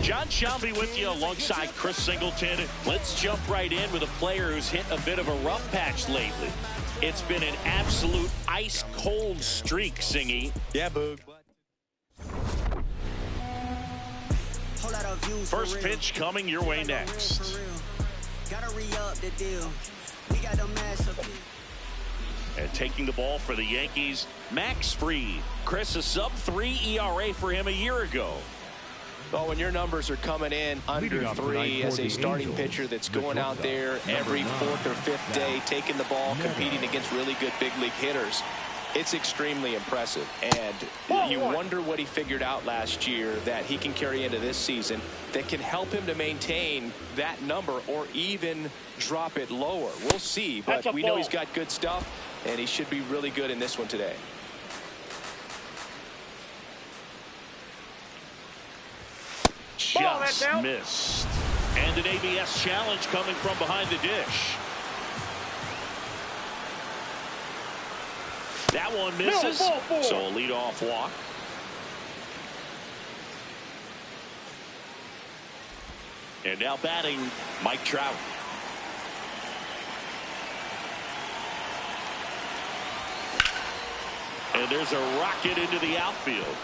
John Shelby with you alongside Chris Singleton. Let's jump right in with a player who's hit a bit of a rough patch lately. It's been an absolute ice-cold streak, Singy. Yeah, Boog. First pitch coming your way next. And taking the ball for the Yankees, Max Fried. Chris, a sub-3 ERA for him a year ago. Well, when your numbers are coming in under 3 as a starting pitcher that's going out there every 4th or 5th day, taking the ball, competing against really good big league hitters, it's extremely impressive. And you wonder what he figured out last year that he can carry into this season that can help him to maintain that number or even drop it lower. We'll see, but we know he's got good stuff, and he should be really good in this one today. Just missed. And an ABS challenge coming from behind the dish. That one misses. So a leadoff walk. And now batting, Mike Trout. And there's a rocket into the outfield.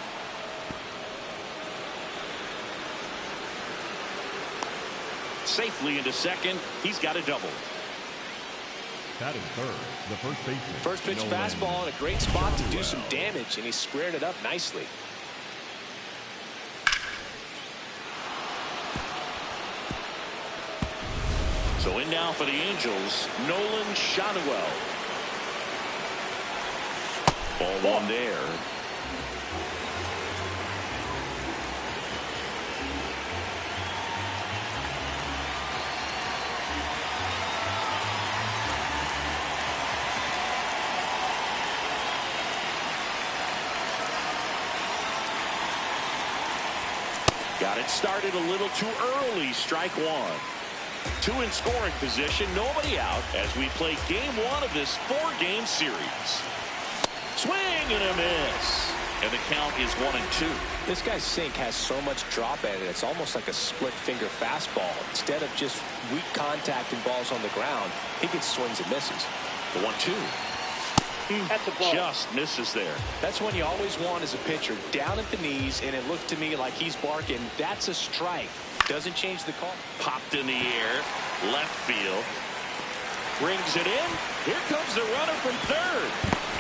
Safely into second. He's got a double. Batting third, the first baseman. First pitch fastball in a great spot to do some damage, and he squared it up nicely. So in now for the Angels, Nolan Schanuel. Ball one there. Got it started a little too early. Strike one. 2 in scoring position. Nobody out as we play game 1 of this 4-game series. Swing and a miss. And the count is 1-2. This guy's sink has so much drop at it. It's almost like a split finger fastball. Instead of just weak contact and balls on the ground, he gets swings and misses. The 1-2. That's a ball. Just misses there. That's one you always want as a pitcher, down at the knees, and it looked to me like he's barking. That's a strike. Doesn't change the call. Popped in the air, left field. Brings it in. Here comes the runner from third.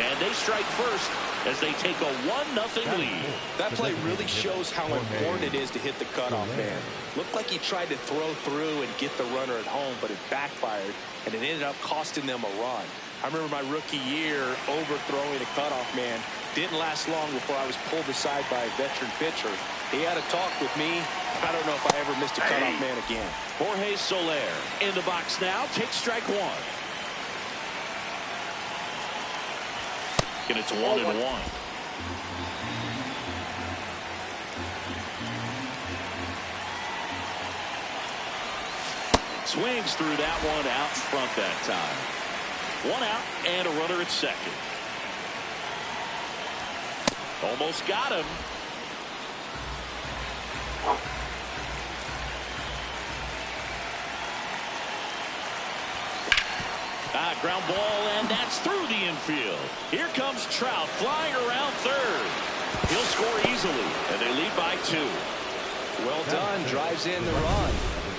And they strike first as they take a 1-0 lead. That play really shows how important it is to hit the cutoff man. Looked like he tried to throw through and get the runner at home, but it backfired, and it ended up costing them a run. I remember my rookie year overthrowing a cutoff man. Didn't last long before I was pulled aside by a veteran pitcher. He had a talk with me. I don't know if I ever missed a cutoff man again. Jorge Soler in the box now. Takes strike one. And it's 1-1. Swings through that one out in front that time. 1 out and a runner at second. Almost got him. Ground ball, and that's through the infield. Here comes Trout flying around third. He'll score easily, and they lead by 2. Well done. Drives in the run.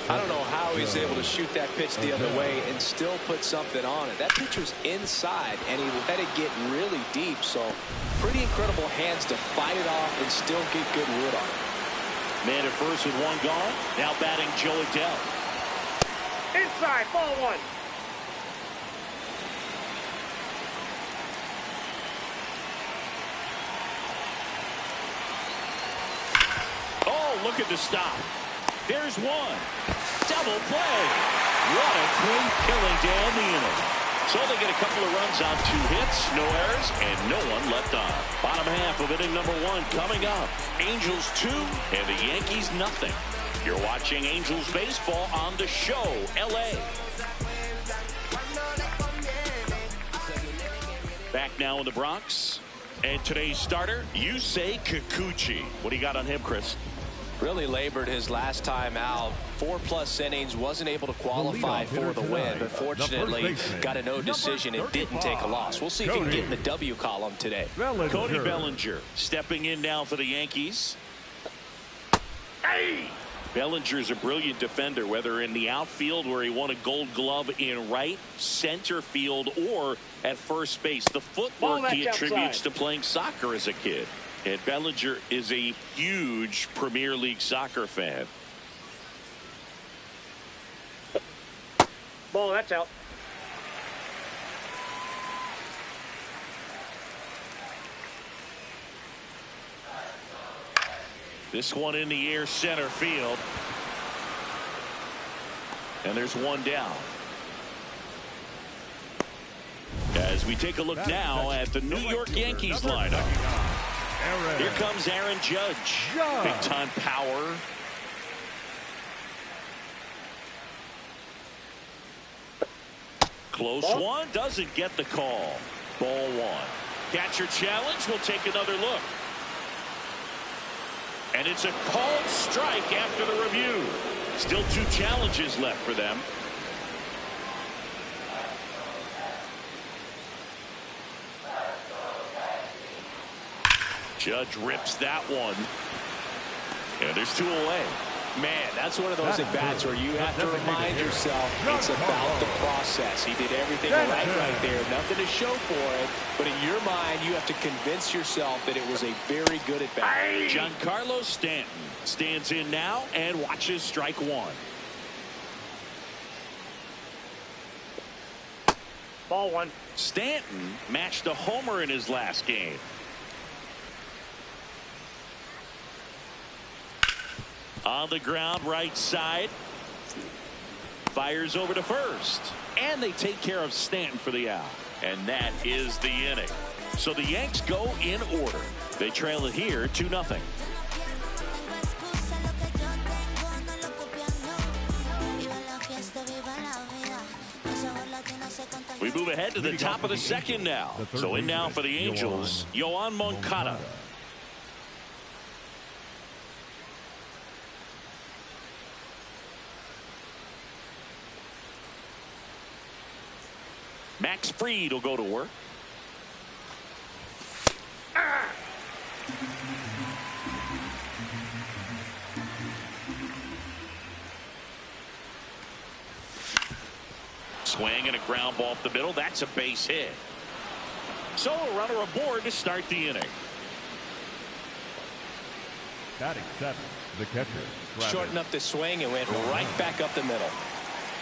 I don't know how he's able to shoot that pitch the other way and still put something on it. That pitch was inside, and he let it get really deep. So pretty incredible hands to fight it off and still get good wood on it. Man at first with 1 gone. Now batting Joe Adell. Inside, ball 1. Oh, look at the stop. There's one. Double play. What a clean killing down the inning. So they get a couple of runs on 2 hits, no errors, and no one left on. Bottom half of inning number 1 coming up. Angels 2 and the Yankees nothing. You're watching Angels baseball on the show, LA. Back now in the Bronx. And today's starter, Yusei Kikuchi. What do you got on him, Chris? Really labored his last time out. 4+ innings, wasn't able to qualify for the win, but fortunately got a no decision and didn't take a loss. We'll see if he can get in the W column today. Cody Bellinger stepping in now for the Yankees. Hey! Bellinger's a brilliant defender, whether in the outfield where he won a Gold Glove in right, center field, or at first base. The footwork he attributes to playing soccer as a kid. And Bellinger is a huge Premier League soccer fan. Ball, that's out. This one in the air, center field. And there's one down. As we take a look now at the New York Yankees lineup. Here comes Aaron Judge. Big time power. Close one, doesn't get the call. Ball one. Catcher challenge, will take another look. And it's a called strike after the review. Still 2 challenges left for them. Judge rips that one. And there's 2 away. Man, that's one of those at-bats where you have to remind yourself it's about the process. He did everything right there. Nothing to show for it. But in your mind, you have to convince yourself that it was a very good at-bat. Giancarlo Stanton stands in now and watches strike one. Ball one. Stanton matched a homer in his last game. On the ground, right side. Fires over to first. And they take care of Stanton for the out. And that is the inning. So the Yanks go in order. They trail it here 2-0. We move ahead to the top of the second now. So in now for the Angels, Yoan Moncada. Max Fried will go to work. Swing and a ground ball up the middle. That's a base hit. So a runner aboard to start the inning. Batting 7, the catcher. Shortened up the swing and went right back up the middle.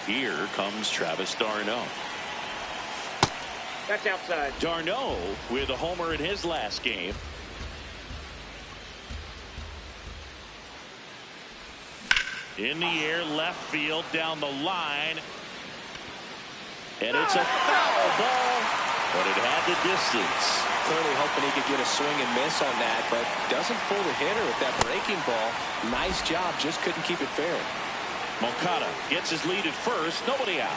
Here comes Travis d'Arnaud. That's outside. d'Arnaud with a homer in his last game. In the air, left field, down the line. And it's a foul ball, but it had the distance. Clearly hoping he could get a swing and miss on that, but doesn't fool the hitter with that breaking ball. Nice job, just couldn't keep it fair. Moncada gets his lead at first, nobody out.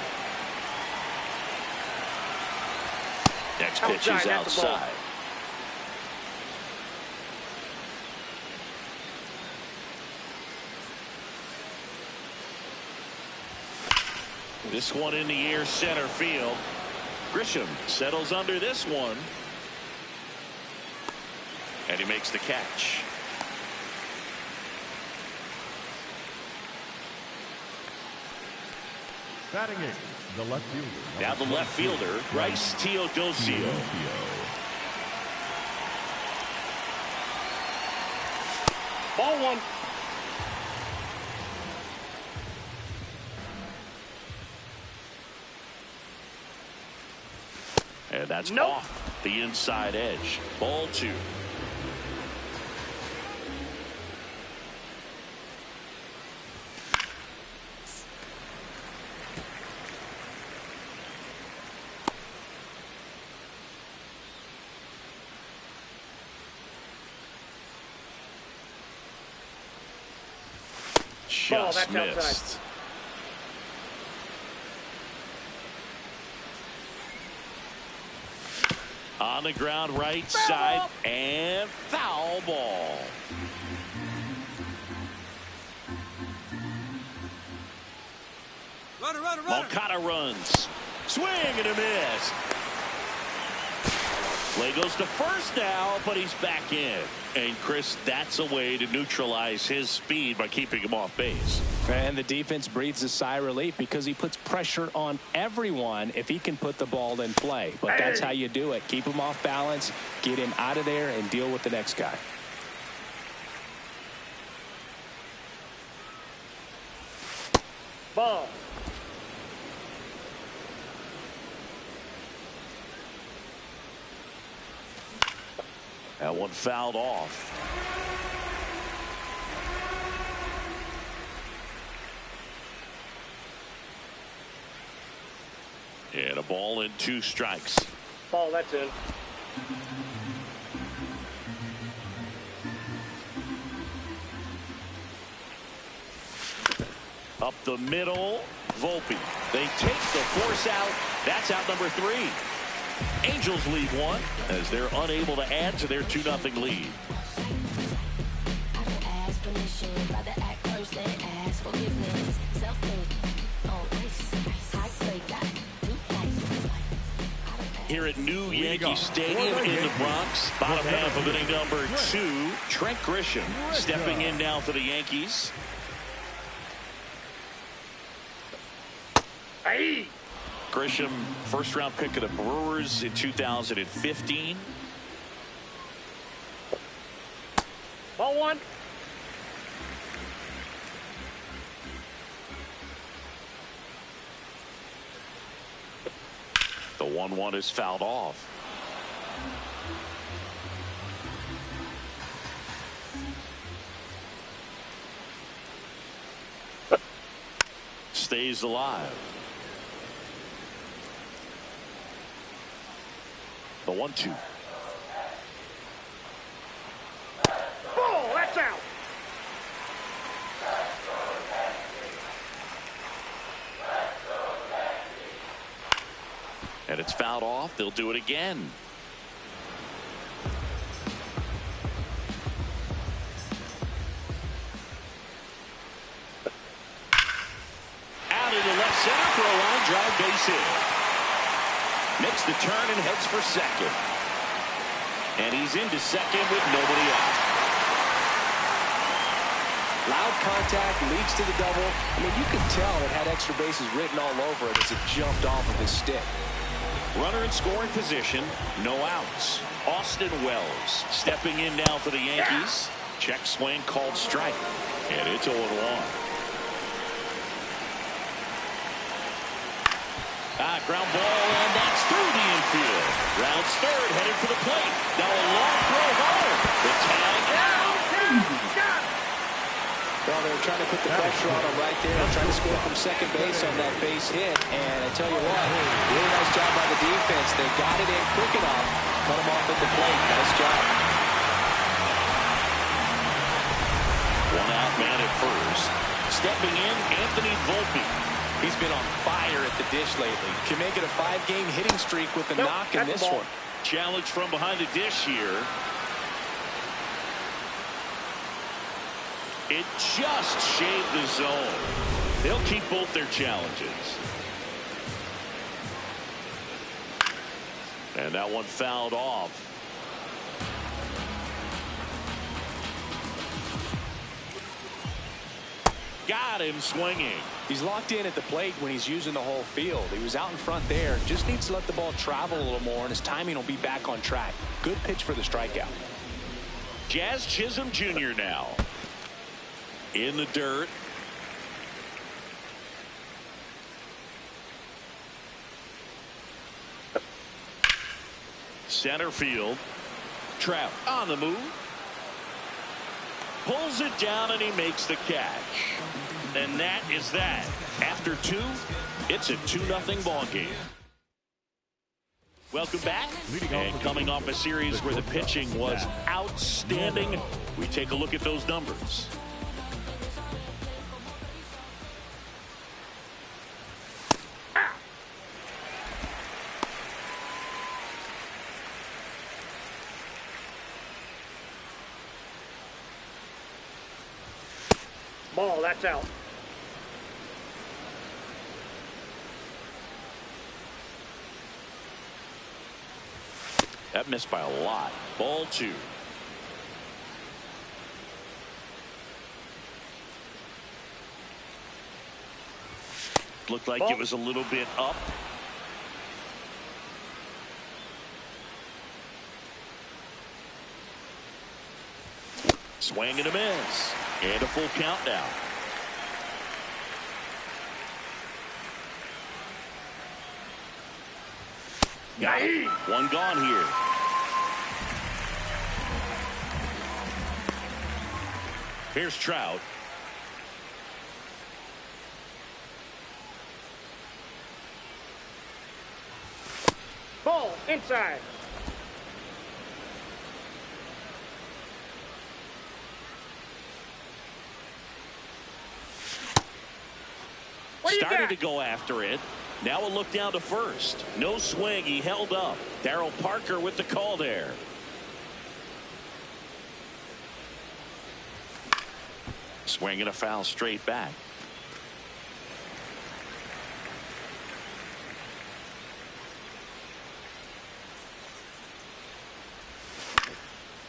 Next pitch is outside. This one in the air, center field. Grisham settles under this one. And he makes the catch. Batting 8, the left fielder. Now the left fielder, Bryce Teodosio. Ball one. And that's off the inside edge. Ball 2. Just missed. Outside. On the ground, right side, and foul ball. Moncada runs. Swing and a miss. Play goes to first now, but he's back in. And, Chris, that's a way to neutralize his speed by keeping him off base. And the defense breathes a sigh of relief because he puts pressure on everyone if he can put the ball in play. But that's how you do it. Keep him off balance, get him out of there, and deal with the next guy. Ball. That one fouled off. And a ball and 2 strikes. Ball, that's in. Up the middle, Volpe. They take the force out. That's out number 3. Angels lead 1 as they're unable to add to their 2-0 lead. Here at New Yankee Stadium in the Bronx, bottom half of inning number 2, Trent Grisham stepping in now for the Yankees. Hey. Grisham, first-round pick of the Brewers in 2015. Ball 1. The 1-1 is fouled off. Stays alive. The 1-2. Ball, that's out. And it's fouled off. They'll do it again. Out into left center for a line drive base hit. Makes the turn and heads for second. And he's into second with nobody out. Loud contact leads to the double. I mean, you could tell it had extra bases written all over it as it jumped off of his stick. Runner in scoring position, no outs. Austin Wells stepping in now for the Yankees. Check swing called strike. And it's 0-1. Ground ball, and that's through the infield. Rounds third, headed for the plate. Now a long throw home. The tag out. Well, they were trying to put the pressure on him right there, trying to score from second base on that base hit. And I tell you what, really nice job by the defense. They got it in quick enough, cut him off at the plate. Nice job. 1 out, man at first. Stepping in, Anthony Volpe. He's been on fire at the dish lately. Can make it a 5-game hitting streak with a knock in this one. Challenge from behind the dish here. It just shaved the zone. They'll keep both their challenges. And that one fouled off. Got him swinging. He's locked in at the plate when he's using the whole field. He was out in front there. Just needs to let the ball travel a little more, and his timing will be back on track. Good pitch for the strikeout. Jazz Chisholm Jr. now. In the dirt. Center field. Trout on the move. Pulls it down and he makes the catch. And that is that. After 2, it's a 2-0 ball game. Welcome back. And coming off a series where the pitching was outstanding, we take a look at those numbers. Ball, that's out. That missed by a lot. Ball 2. Looked like it was a little bit up. Swing and a miss. And a full count now. Got it. One gone here. Here's Trout. Ball inside. Started to go after it. Now a look down to first. No swing. He held up. Darryl Parker with the call there. Swing and a foul straight back.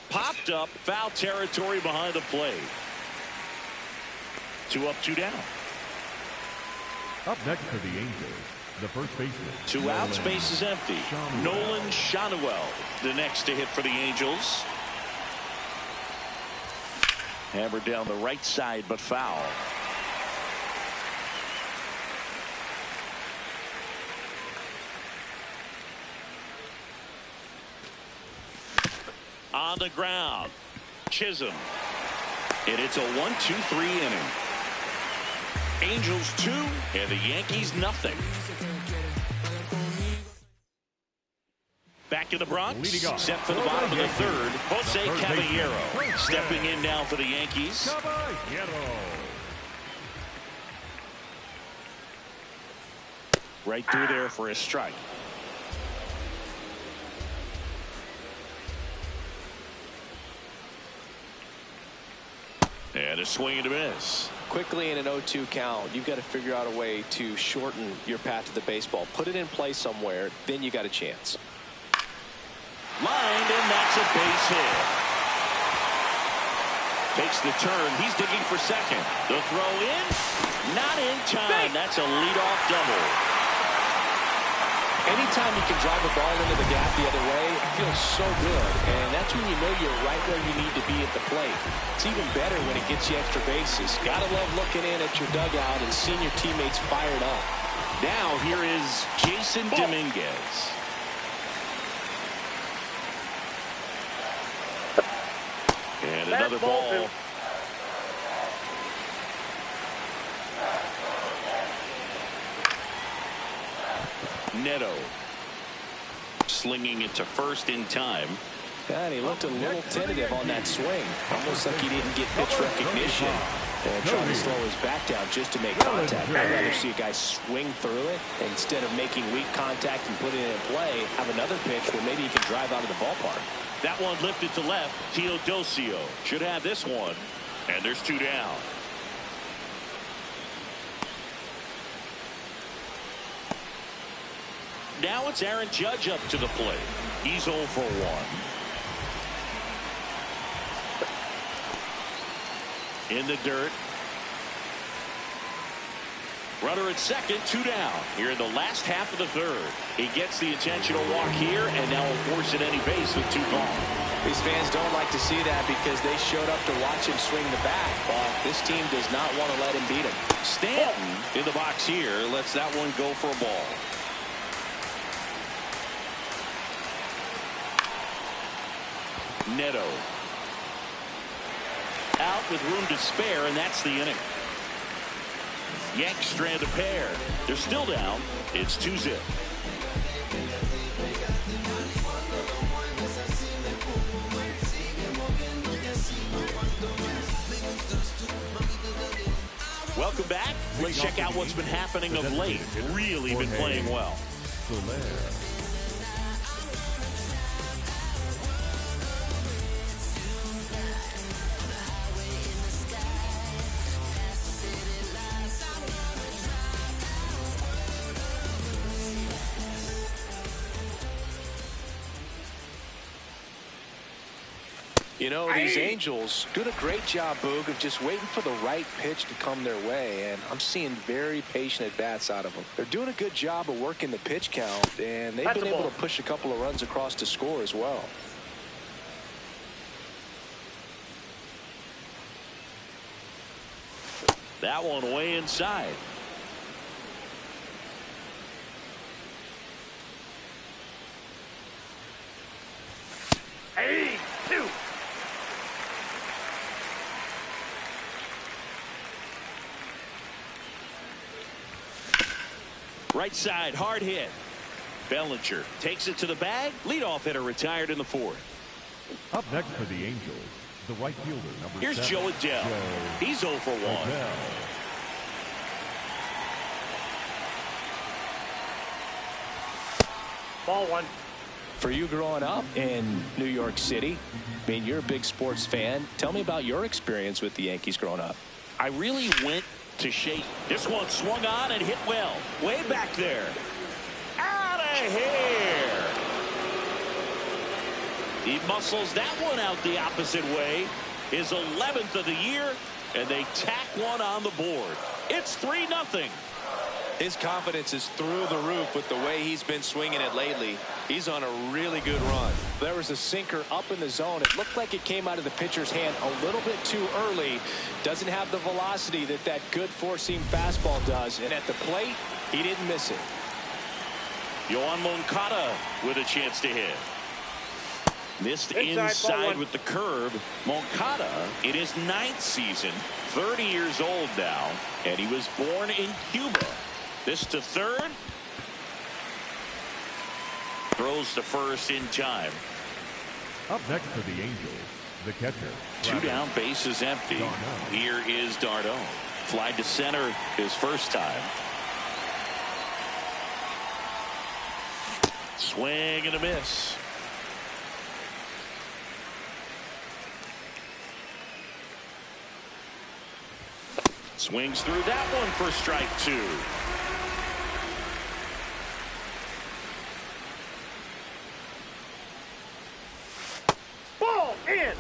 Popped up. Foul territory behind the plate. 2 up, 2 down. Up next for the Angels, the first baseman. 2 outs, base is empty. Nolan Schanuel, the next to hit for the Angels. Hammered down the right side, but foul. On the ground, Chisholm. And it's a 1-2-3 inning. Angels 2 and the Yankees nothing. Back in the Bronx, set for the bottom of the third, Jose Caballero stepping in now for the Yankees. Right through there for a strike. And a swing and a miss. Quickly in an 0-2 count, you've got to figure out a way to shorten your path to the baseball. Put it in play somewhere, then you got a chance. Lined, and that's a base hit. Takes the turn. He's digging for second. The throw in. Not in time. That's a leadoff double. Anytime you can drive a ball into the gap the other way, it feels so good. And that's when you know you're right where you need to be at the plate. It's even better when it gets you extra bases. Gotta love looking in at your dugout and seeing your teammates fired up. Now here is Jason Dominguez. And another ball. Neto slinging it to first in time. And he looked a little tentative on that swing. Almost like he didn't get pitch recognition. And trying to slow his back down just to make contact. I'd rather see a guy swing through it instead of making weak contact and putting it in play. Have another pitch where maybe he can drive out of the ballpark. That one lifted to left. Teodosio should have this one. And there's 2 down. Now it's Aaron Judge up to the plate. He's 0 for 1. In the dirt. Runner at second, 2 down. Here in the last half of the third. He gets the intentional walk here, and now will force at any base with 2 gone. These fans don't like to see that because they showed up to watch him swing the bat, but this team does not want to let him beat him. Stanton in the box here lets that one go for a ball. Neto out with room to spare, and that's the inning. Yanks strand a pair. They're still down. It's 2-0. Welcome back. Let's check out what's been happening of late. Really been playing well. You know, these Angels doing a great job, Boog, of just waiting for the right pitch to come their way, and I'm seeing very patient at-bats out of them. They're doing a good job of working the pitch count, and they've been able to push a couple of runs across to score as well. That one way inside. Hey, 2. Right side, hard hit. Bellinger takes it to the bag. Leadoff hitter retired in the 4th. Up next for the Angels, the right fielder, number Here's 7. Joe Adell. He's 0 for 1. Ball 1. For you growing up in New York City, I mean, you're a big sports fan. Tell me about your experience with the Yankees growing up. I really went to shape. This one swung on and hit well. Way back there. Out of here. He muscles that one out the opposite way. His 11th of the year, and they tack one on the board. It's 3-0. His confidence is through the roof with the way he's been swinging it lately. He's on a really good run. There was a sinker up in the zone. It looked like it came out of the pitcher's hand a little bit too early. Doesn't have the velocity that good four-seam fastball does. And at the plate, he didn't miss it. Yoan Moncada with a chance to hit. Missed inside with the curve. Moncada in his 9th season, 30 years old now, and he was born in Cuba. This to third. Throws to first in time. Up next for the Angels, the catcher. 2 down, base is empty. Here is Darno. Fly to center his first time. Swing and a miss. Swings through that one for strike 2. Ball in.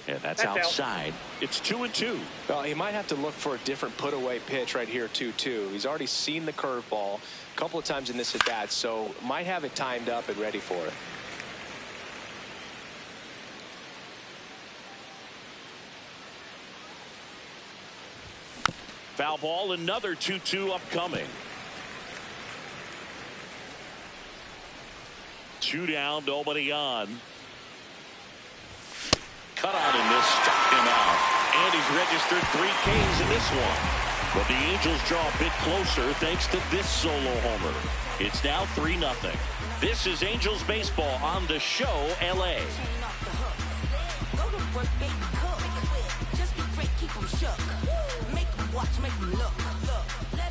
And that's outside. It's 2-2. Well, he might have to look for a different put-away pitch right here, 2-2. He's already seen the curveball a couple of times in this at-bat, so might have it timed up and ready for it. Foul ball, another 2-2 upcoming. 2 down, nobody on. Cut out in this, struck him out. And he's registered 3 Ks in this one. But the Angels draw a bit closer thanks to this solo homer. It's now 3-0. This is Angels baseball on the show, LA.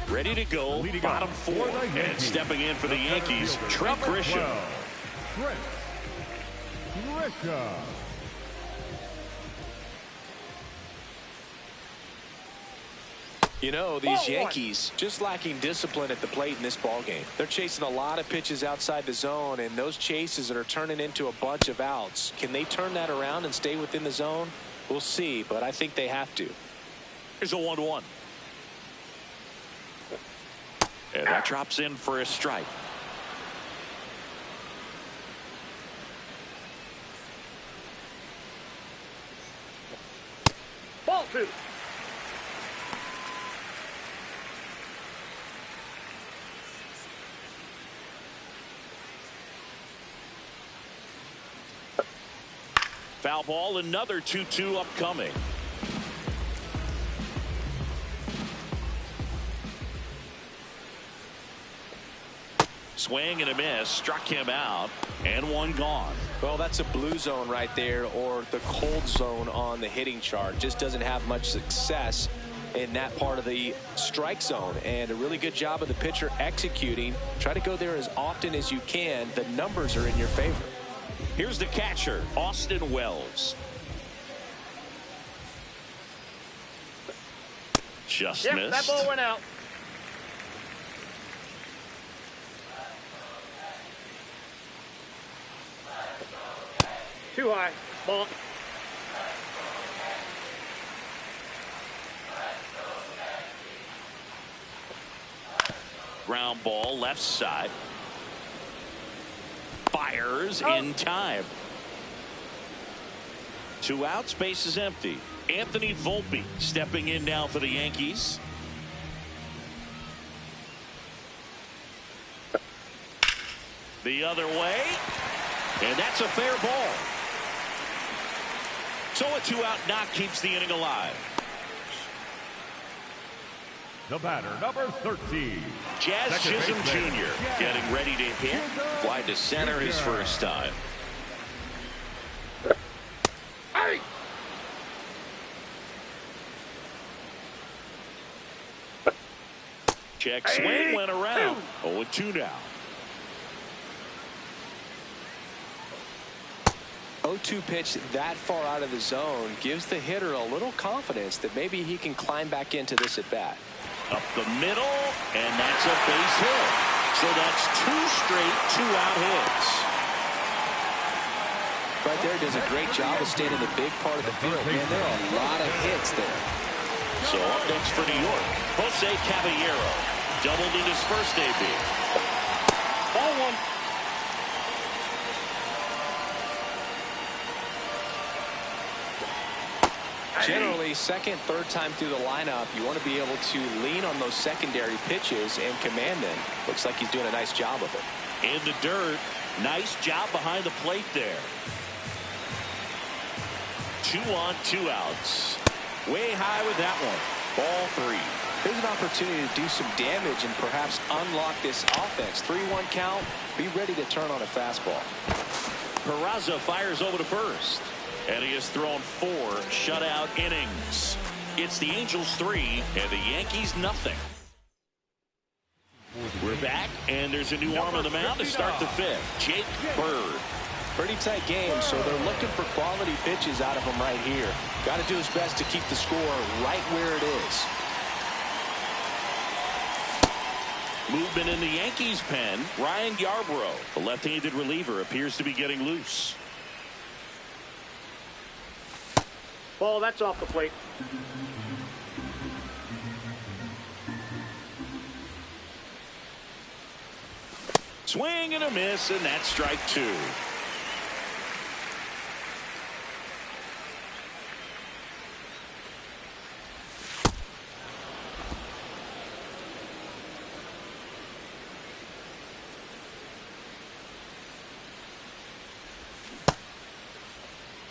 Ready to go, bottom 4. And stepping in for the Yankees, Trent Grisham. Trent Grisham. You know, these Yankees just lacking discipline at the plate in this ballgame. They're chasing a lot of pitches outside the zone, and those chases that are turning into a bunch of outs. Can they turn that around and stay within the zone? We'll see, but I think they have to. Here's a 1-1. And that drops in for a strike. Ball 2. Foul ball, another 2-2 upcoming. Swing and a miss, struck him out, and one gone. Well, that's a blue zone right there, or the cold zone on the hitting chart. Just doesn't have much success in that part of the strike zone, and a really good job of the pitcher executing. Try to go there as often as you can. The numbers are in your favor. Here's the catcher, Austin Wells. Just missed. That ball went out. Too high. Ball. Ground ball left side. Fires in time. 2 outs, base is empty. Anthony Volpe stepping in now for the Yankees. The other way, and that's a fair ball. So a 2-out knock keeps the inning alive. The batter, number 13. Jazz Chisholm Jr. getting ready to hit. Fly to center his first time. Hey! Check swing went around. 0-2 now. 0-2 pitch that far out of the zone gives the hitter a little confidence that maybe he can climb back into this at bat. Up the middle, and that's a base hit. So that's 2 straight 2-out hits. Right there does a great job of staying in the big part of the field. Man, there are a lot of hits there. So up next for New York, Jose Caballero doubled in his first debut. Ball 1. Generally, second, third time through the lineup, you want to be able to lean on those secondary pitches and command them. Looks like he's doing a nice job of it. In the dirt, nice job behind the plate there. 2 on, 2 outs. Way high with that one. Ball 3. Here's an opportunity to do some damage and perhaps unlock this offense. 3-1 count. Be ready to turn on a fastball. Peraza fires over to first. And he has thrown 4 shutout innings. It's the Angels 3 and the Yankees nothing. We're back, and there's a new arm on the mound to start the 5th. Jake Bird. Pretty tight game, so they're looking for quality pitches out of him right here. Got to do his best to keep the score right where it is. Movement in the Yankees pen. Ryan Yarbrough, the left-handed reliever, appears to be getting loose. Ball, that's off the plate. Swing and a miss, and that's strike 2.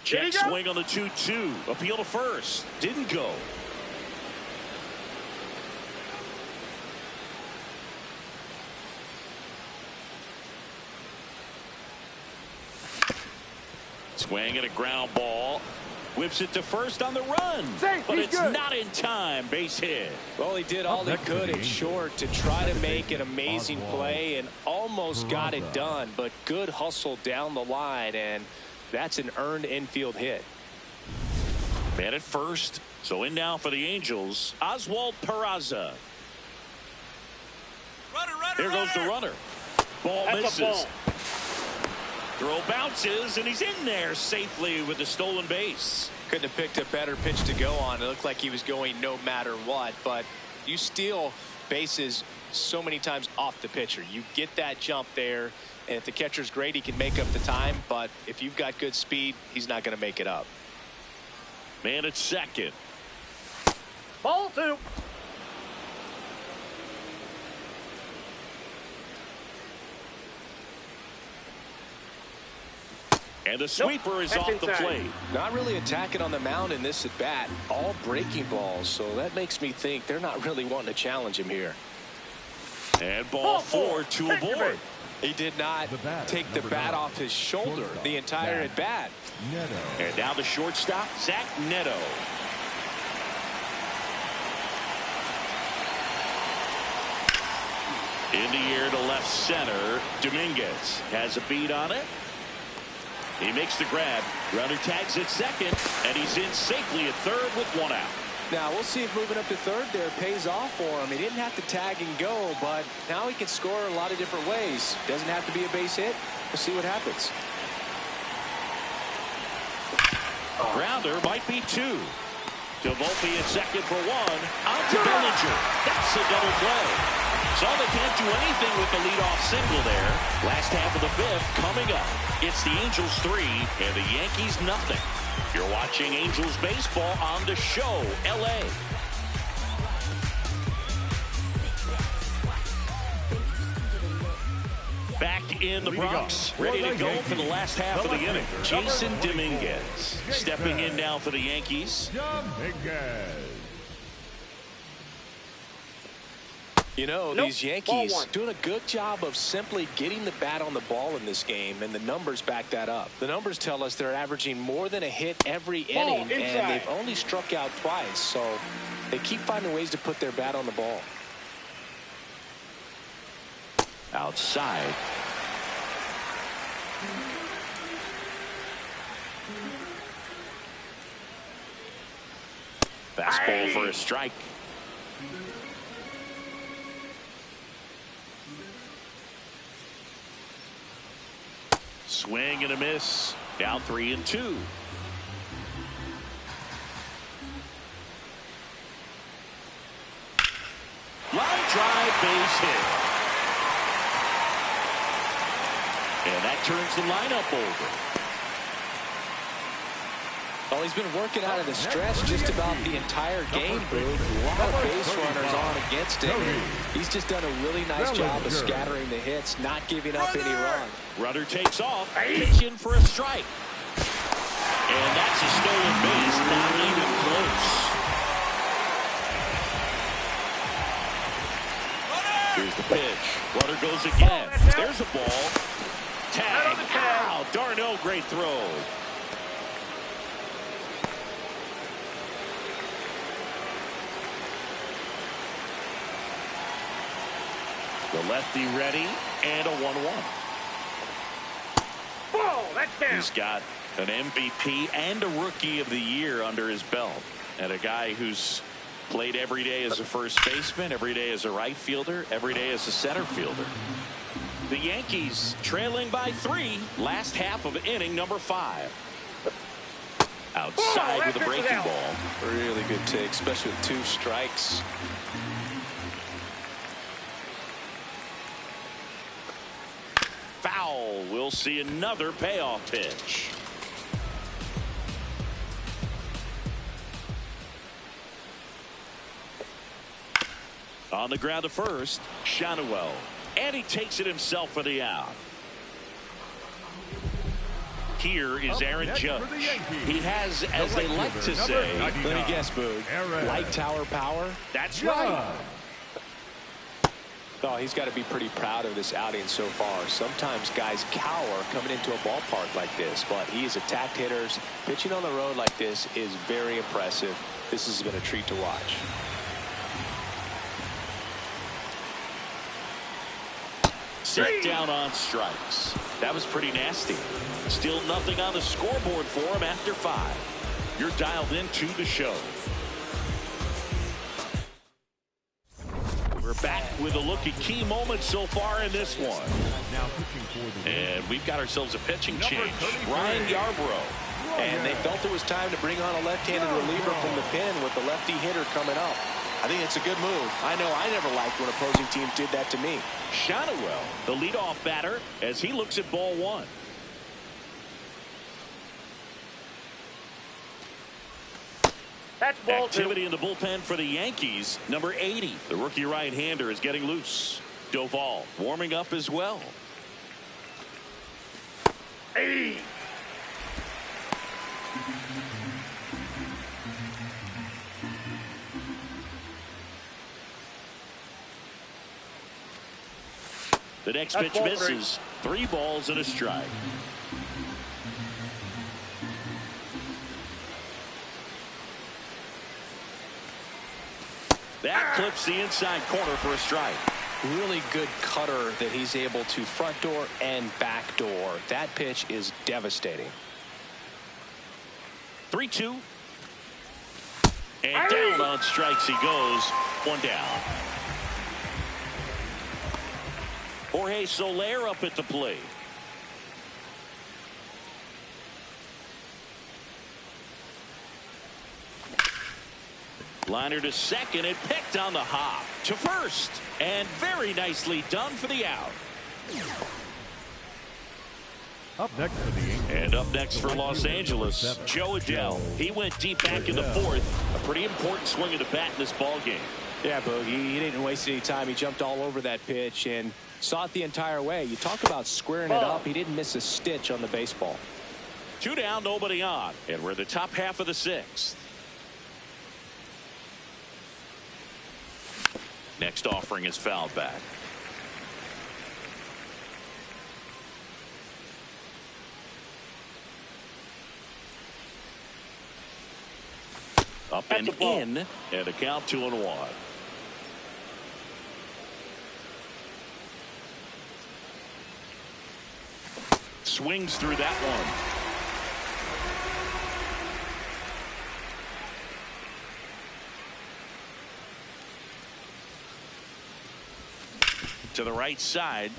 Check swing on the 2-2. Appeal to first. Didn't go. Swing at a ground ball. Whips it to first on the run. But it's not in time. Base hit. Well, he did all he could in short to try to make an amazing play and almost got it done. But good hustle down the line, and that's an earned infield hit. Man at first. So in now for the Angels, Oswald Peraza. There goes the runner. Ball misses. Throw bounces, and he's in there safely with the stolen base. Couldn't have picked a better pitch to go on. It looked like he was going no matter what, but you steal bases so many times off the pitcher. You get that jump there, and if the catcher's great, he can make up the time, but if you've got good speed, he's not going to make it up. Man at second. Ball 2. And the sweeper is off the plate. Not really attacking on the mound in this at bat. All breaking balls, so that makes me think they're not really wanting to challenge him here. And ball 4 to avoid. He did not take the bat off his shoulder the entire at bat. And now the shortstop, Zach Neto. In the air to left center. Dominguez has a beat on it. He makes the grab. Runner tags at second, and he's in safely at third with 1 out. Now we'll see if moving up to third there pays off for him. He didn't have to tag and go, but now he can score a lot of different ways. Doesn't have to be a base hit. We'll see what happens. Grounder might be 2. To Volpe at second for 1. On to Bellinger. That's a double play. So they can't do anything with the leadoff single there. Last half of the 5th coming up. It's the Angels 3 and the Yankees nothing. You're watching Angels baseball on The Show, L.A. Back in the Bronx, ready to go for the last half of the inning. Jason Dominguez stepping in now for the Yankees. You know, these Yankees doing a good job of simply getting the bat on the ball in this game, and the numbers back that up. The numbers tell us they're averaging more than a hit every inning, and they've only struck out twice, so they keep finding ways to put their bat on the ball. Outside. Fastball for a strike. Swing and a miss. Down 3-2. Line drive, base hit. And that turns the lineup over. Well, he's been working out of the stretch just about the entire game, Boog. A lot of base runners on against him. He's just done a really nice job of scattering the hits, not giving up any runs. Runner takes off, pitching for a strike. And that's a stolen base, not even close. Here's the pitch. Runner goes again. There's a ball. Tag. Ow, Darno, great throw. The lefty ready, and a 1-1. Ball, that's down. He's got an MVP and a Rookie of the Year under his belt. And a guy who's played every day as a first baseman, every day as a right fielder, every day as a center fielder. The Yankees trailing by 3, last half of inning number 5. Outside with a breaking ball. Really good take, especially with 2 strikes. Foul. We'll see another payoff pitch. On the ground to first, Halotv. And he takes it himself for the out. Here is Aaron Judge. He has, as they like to say, let me guess, Boog, light tower power? That's right. Oh, he's got to be pretty proud of this outing so far. Sometimes guys cower coming into a ballpark like this, but he has attacked hitters. Pitching on the road like this is very impressive. This has been a treat to watch. Set down on strikes. That was pretty nasty. Still nothing on the scoreboard for him after 5. You're dialed into the show. We're back with a look at key moments so far in this one. And we've got ourselves a pitching change. Ryan Yarbrough. And they felt it was time to bring on a left-handed reliever from the pen with the lefty hitter coming up. I think it's a good move. I know I never liked when opposing teams did that to me. Halotv, the leadoff batter, as he looks at ball 1. That's ball 2. Activity in the bullpen for the Yankees. Number 80, the rookie right-hander, is getting loose. Doval warming up as well. Hey. The next pitch misses. 3 balls and a strike. That clips the inside corner for a strike. Really good cutter that he's able to front door and back door. That pitch is devastating. 3-2. And down on strikes he goes. 1 down. Jorge Soler up at the plate. Liner to second and picked on the hop to first. And very nicely done for the out. Up next for the Angels. And up next for Los Angeles, Joe Adell. He went deep back in the fourth. A pretty important swing of the bat in this ball game. Yeah, Boogie, he didn't waste any time. He jumped all over that pitch and saw it the entire way. You talk about squaring it up. He didn't miss a stitch on the baseball. 2 down, nobody on. And we're in the top half of the 6th. Next offering is fouled back. Up and in, and a count 2-1. Swings through that one. To the right side.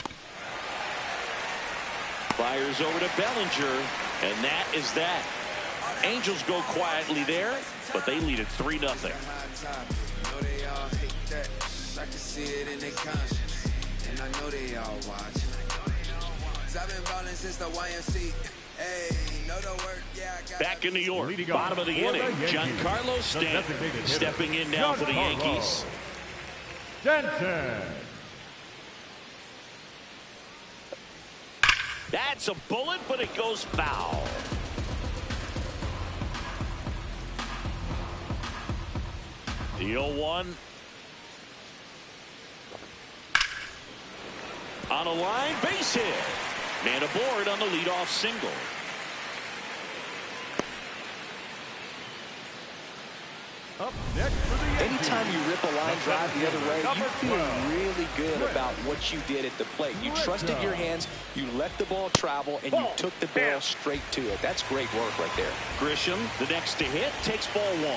Fires over to Bellinger, and that is that. Angels go quietly there, but they lead it 3-0. Back in New York, bottom of the inning, Giancarlo Stanton stepping in now for the Yankees. Stanton. That's a bullet, but it goes foul. The 0-1. On a line, base hit. Man aboard on the leadoff single. Up next for the Yankees. Anytime you rip a line drive the other way, you feel really good about what you did at the plate. You trusted your hands, you let the ball travel, and you took the barrel straight to it. That's great work right there. Grisham, the next to hit, takes ball 1.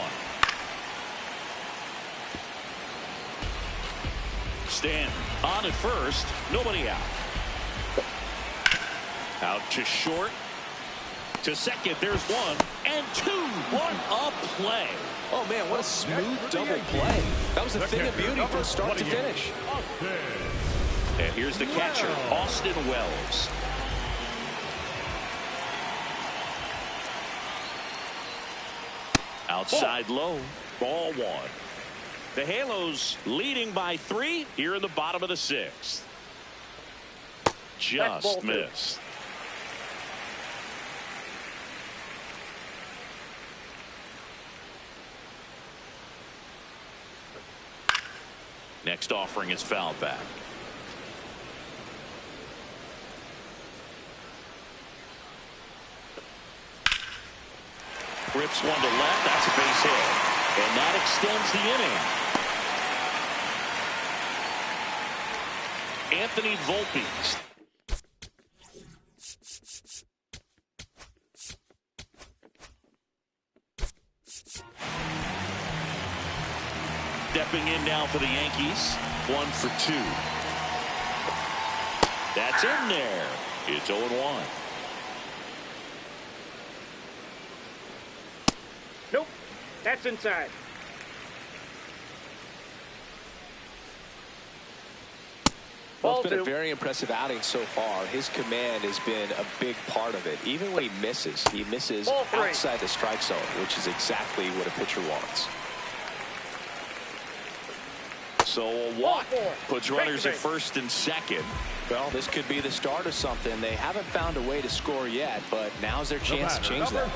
Stanton on at first, nobody out. Out to short. To second, there's 1 and 2. What a play. Oh, man, what a smooth double play. That was a thing of beauty from start to finish. And here's the catcher, Austin Wells. Outside low, ball 1. The Halos leading by 3 here in the bottom of the 6th. Just missed. Next offering is fouled back. Rips one to left. That's a base hit. And that extends the inning. Anthony Volpe. Stepping in now for the Yankees. 1 for 2. That's in there. It's 0-1. Nope. That's inside. Well, it's been a very impressive outing so far. His command has been a big part of it. Even when he misses outside the strike zone, which is exactly what a pitcher wants. So a walk puts runners at first and second. Well, this could be the start of something. They haven't found a way to score yet, but now's their chance to change that.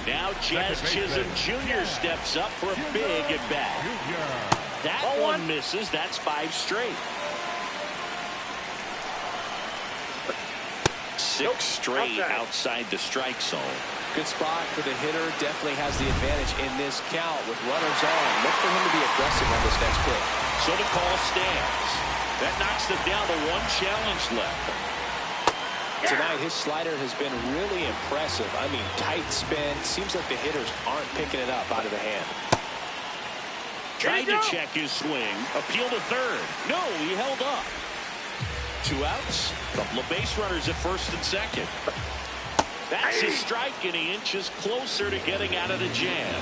Now Jazz Chisholm Jr. steps up for a big at bat. That one misses. That's 5 straight. 6 straight outside the strike zone. Good spot for the hitter. Definitely has the advantage in this count with runners on. Look for him to be aggressive on this next pitch. So the call stands. That knocks them down to 1 challenge left. Tonight, his slider has been really impressive. I mean, tight spin. Seems like the hitters aren't picking it up out of the hand. Tried to check his swing. Appeal to third. No, he held up. 2 outs. Couple of base runners at first and second. That's his strike, and he inches closer to getting out of the jam.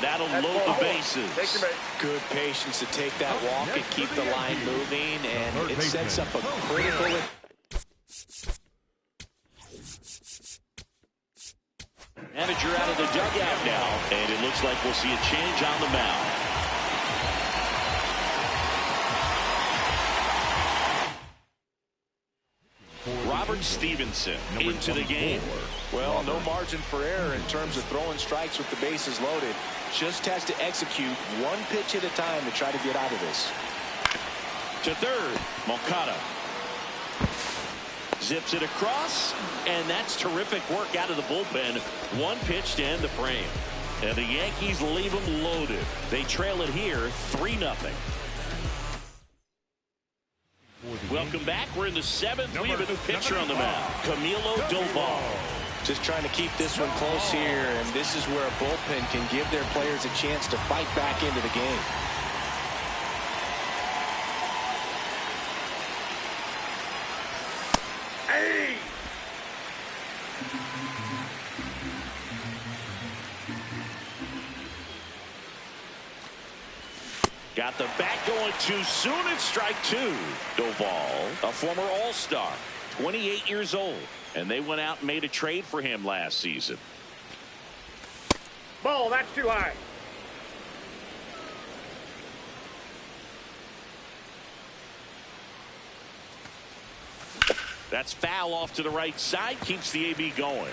that'll load the bases. Take your base. Good patience to take that walk and keep the line moving, and it sets up a critical... Manager out of the dugout now, and it looks like we'll see a change on the mound. Robert Stevenson into the game. Well, no margin for error in terms of throwing strikes with the bases loaded. Just has to execute one pitch at a time to try to get out of this. To third, Moncada. Zips it across, and that's terrific work out of the bullpen. One pitch to end the frame. And the Yankees leave them loaded. They trail it here 3-0. Welcome back. We're in the 7th. We have a new pitcher on the mound, Camilo Doval. Just trying to keep this one close here, and this is where a bullpen can give their players a chance to fight back into the game. Hey! Got the bat going too soon. It's strike 2. Doval, a former All-Star, 28 years old, and they went out and made a trade for him last season. Ball, that's too high. That's foul off to the right side. Keeps the AB going.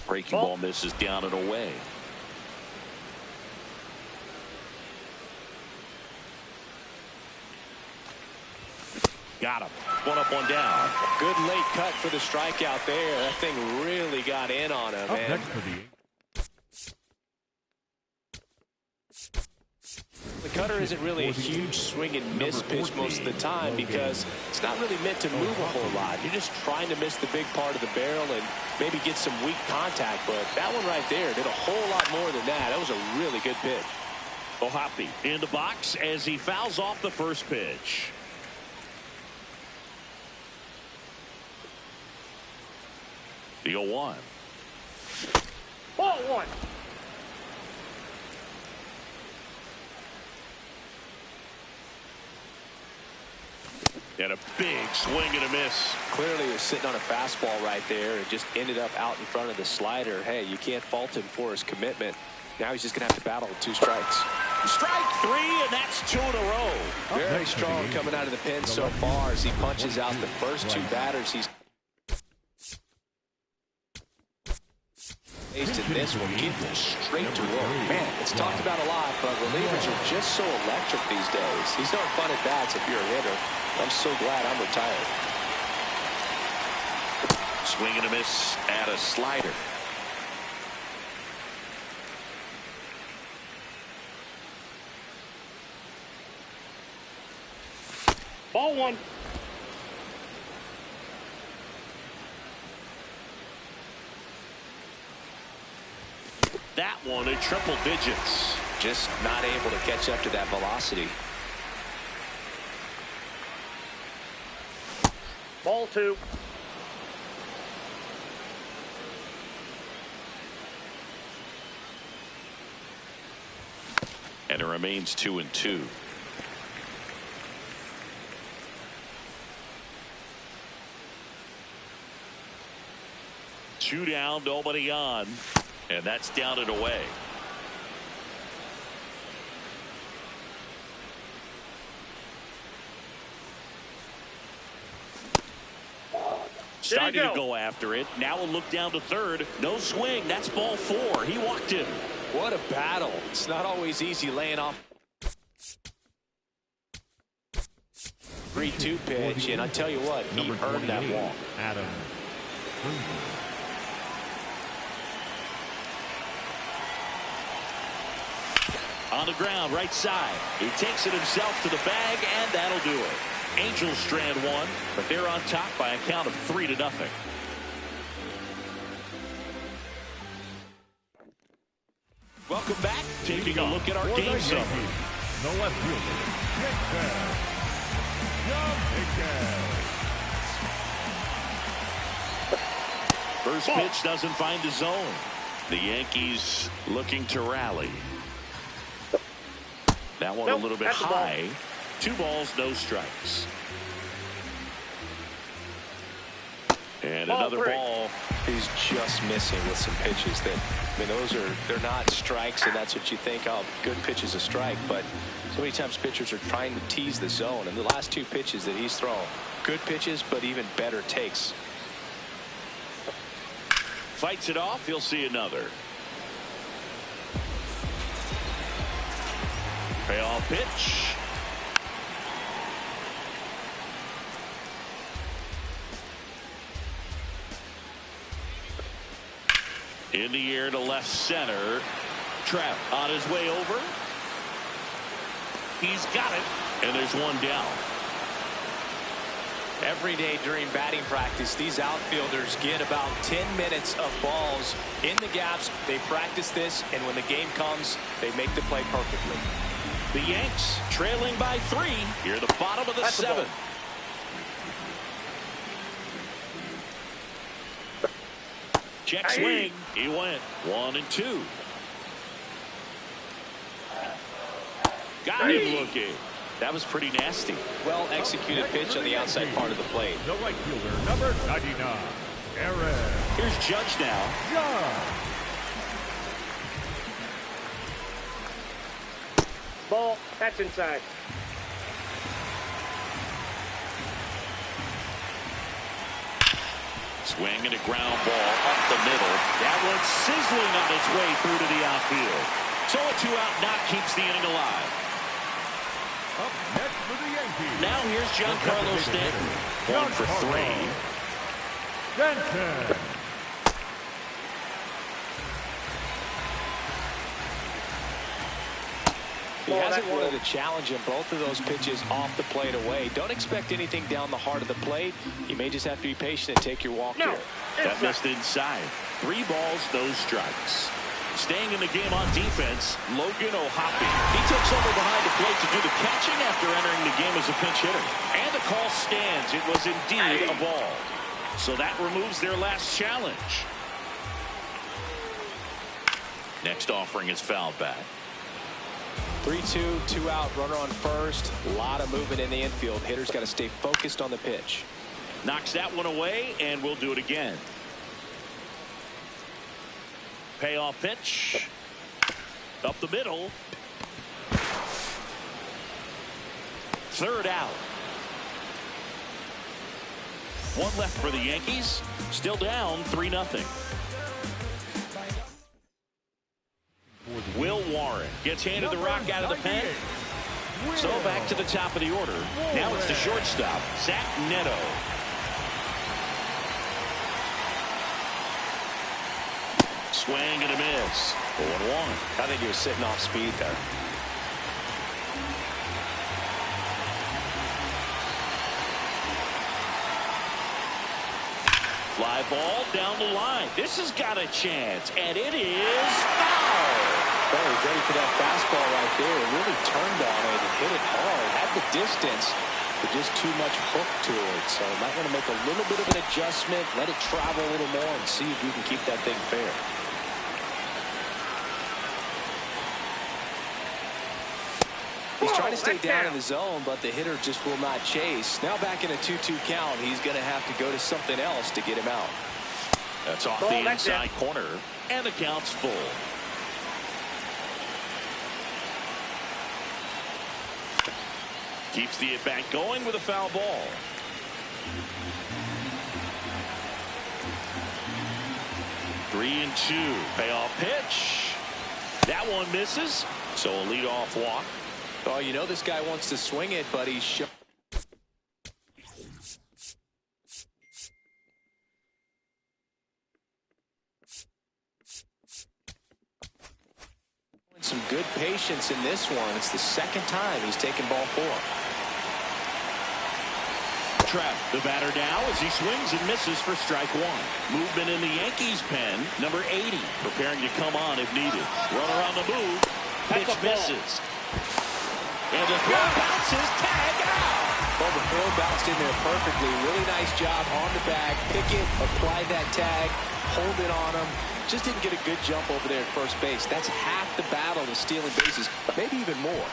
Breaking ball misses down and away. Got him. One up, one down. Good late cut for the strikeout there. That thing really got in on him, man. The cutter isn't really a huge swing and miss pitch most of the time because it's not really meant to move a whole lot. You're just trying to miss the big part of the barrel and maybe get some weak contact. But that one right there did a whole lot more than that. That was a really good pitch. Halotv in the box as he fouls off the first pitch. The 0-1. Ball one. And a big swing and a miss. Clearly he was sitting on a fastball right there and just ended up out in front of the slider. Hey, you can't fault him for his commitment. Now he's just going to have to battle with 2 strikes. Strike 3, and that's 2 in a row. Very strong coming out of the pen so far as he punches out the first 2 batters he's faced in this one. Getting straight to work. Man, it's talked about a lot, but relievers are just so electric these days. These aren't fun at bats if you're a hitter. I'm so glad I'm retired. Swing and a miss at a slider. Ball one. That one in triple digits. Just not able to catch up to that velocity. Ball two. And it remains 2-2. Two down, nobody on. And that's down and away. Starting to go after it. Now we'll look down to third. No swing. That's ball 4. He walked him. What a battle. It's not always easy laying off 3-2 pitch, and I tell you what, he earned that walk. Adam. On the ground, right side. He takes it himself to the bag, and that'll do it. Angels strand 1, but they're on top by a count of 3-0. Welcome back. Taking a look at our game summary. The left fielder, First pitch doesn't find the zone. The Yankees looking to rally. That one a little bit high. 2 balls, no strikes. And another ball. He's just missing with some pitches that, I mean, they're not strikes, and that's what you think, oh, good pitch is a strike. But so many times pitchers are trying to tease the zone, and the last 2 pitches that he's thrown, good pitches, but even better takes. Fights it off. He'll see another. Payoff pitch. In the air to left center. Trout on his way over. He's got it. And there's one down. Every day during batting practice, these outfielders get about 10 minutes of balls in the gaps. They practice this, and when the game comes, they make the play perfectly. The Yanks trailing by 3 here at the bottom of the 7th. Check swing. He went 1 and 2. Got him looking. That was pretty nasty. Well executed pitch on the outside part of the plate. The right fielder, number 99, Aaron. Here's Judge now. Judge. Ball. That's inside. Swing and a ground ball up the middle. That one's sizzling on its way through to the outfield. So a 2-out knock keeps the inning alive. Up next for the Yankees. Now here's Giancarlo Stanton. 1 for 3. Stanton. He hasn't wanted a challenge in both of those pitches off the plate away. Don't expect anything down the heart of the plate. You may just have to be patient and take your walk here. That missed inside. 3 balls, no strikes. Staying in the game on defense, Logan O'Hoppe. He takes over behind the plate to do the catching after entering the game as a pinch hitter. And the call stands. It was indeed a ball. So that removes their last challenge. Next offering is fouled back. 3-2, 2-out, runner on first. A lot of movement in the infield. Hitter's got to stay focused on the pitch. Knocks that one away, and we'll do it again. Payoff pitch. Up the middle. 3rd out. 1 left for the Yankees. Still down 3-0. Will Warren gets handed the rock out of the pen. So back to the top of the order. Now it's the shortstop, Zach Neto. Swing and a miss. 0-1. I think he was sitting off speed there. Fly ball down the line. This has got a chance, and it is foul. Oh, he's ready for that fastball right there. Really turned on it and hit it hard. Had the distance, but just too much hook to it. So might want to make a little bit of an adjustment, let it travel a little more, and see if you can keep that thing fair. He's trying to stay down in the zone, but the hitter just will not chase. Now back in a 2-2 count, he's going to have to go to something else to get him out. That's off the inside corner, and the count's full. Keeps the at-bat going with a foul ball. Three and 2. Payoff pitch. That one misses, so a leadoff walk. Oh, you know this guy wants to swing it, but he's showing some good patience in this one. It's the 2nd time he's taken ball 4. Trap the batter now as he swings and misses for strike 1. Movement in the Yankees pen. Number 80 preparing to come on if needed. Runner on the move. Pitch misses. And the throw bounces. Tag out. Well, the throw bounced in there perfectly. Really nice job on the bag. Pick it, apply that tag, hold it on him. Just didn't get a good jump over there at first base. That's half the battle of stealing bases, maybe even more.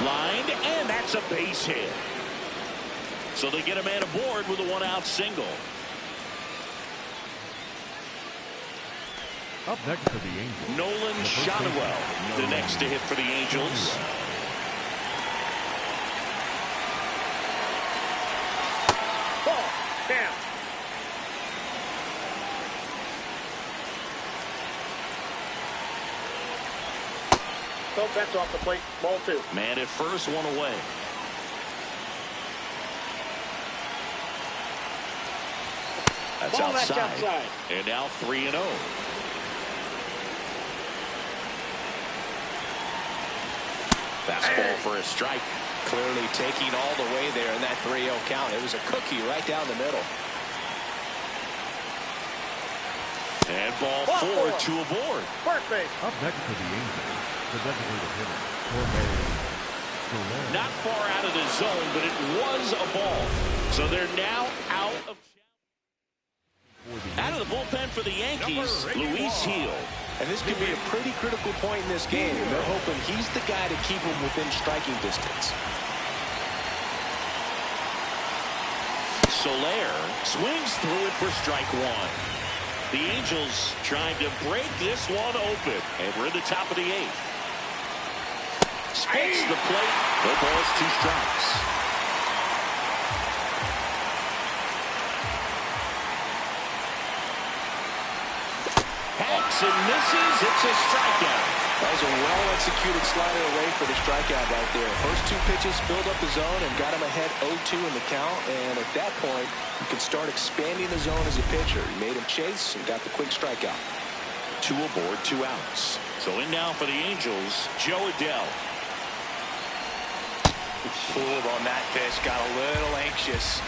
Lined, and that's a base hit. So they get a man aboard with a one-out single. Up next for the Angels, Nolan Shotwell, the next to hit for the Angels. Ball. Down. So that's off the plate. Ball 2. Man at first, one away. That's Ball, outside. that's outside. And now 3-0. Fastball for a strike. Clearly taking all the way there in that 3-0 count. It was a cookie right down the middle. And ball 4, 2 aboard. First base. up next for the Angels, the designated hitter, Jorge. Not far out of the zone, but it was a ball. So they're now out of the bullpen for the Yankees, Luis Gil. And this could be a pretty critical point in this game. They're hoping he's the guy to keep him within striking distance. Soler swings through it for strike 1. The Angels trying to break this one open. And we're in the top of the 8th. Spits the plate. No balls, 2 strikes. Hacks and misses. It's a strikeout. That was a well-executed slider away for the strikeout right there. First 2 pitches filled up the zone and got him ahead 0-2 in the count. And at that point, you can start expanding the zone as a pitcher. He made him chase and got the quick strikeout. 2 aboard, 2 outs. So in now for the Angels, Joe Adell. Fooled on that pitch, got a little anxious.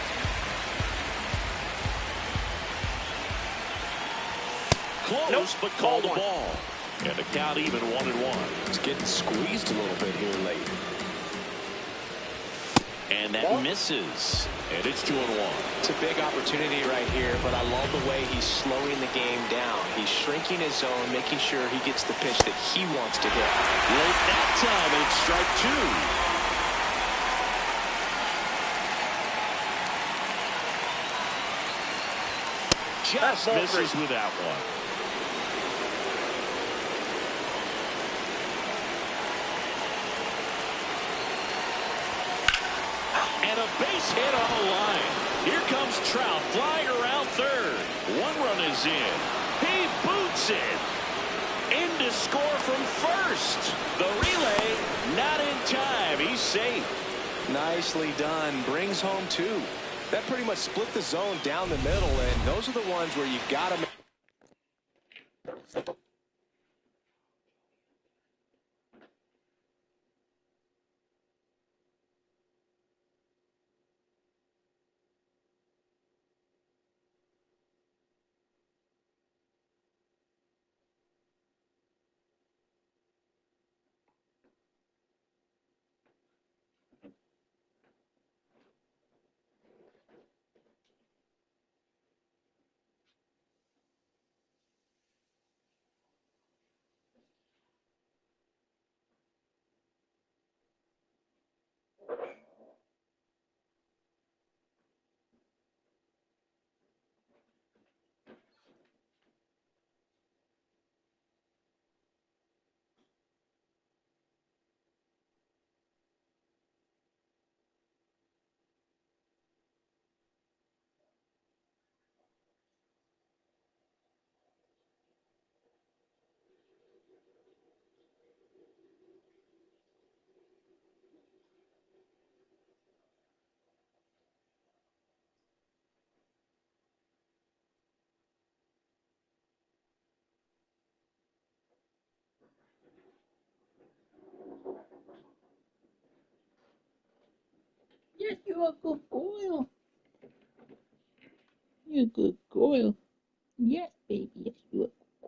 Close, but called a ball. And the count even 1-1. It's getting squeezed a little bit here late. And that misses. And it's 2-1. It's a big opportunity right here, but I love the way he's slowing the game down. He's shrinking his zone, making sure he gets the pitch that he wants to hit. Late that time, and it's strike 2. Just misses without one. And a base hit on the line. Here comes Trout flying around third. 1 run is in. He boots it. In to score from first. The relay not in time. He's safe. Nicely done. Brings home 2. That pretty much split the zone down the middle, and those are the ones where you've got to Yes, you're a good girl. You're a good girl. Yes, baby. Yes, you're a good girl.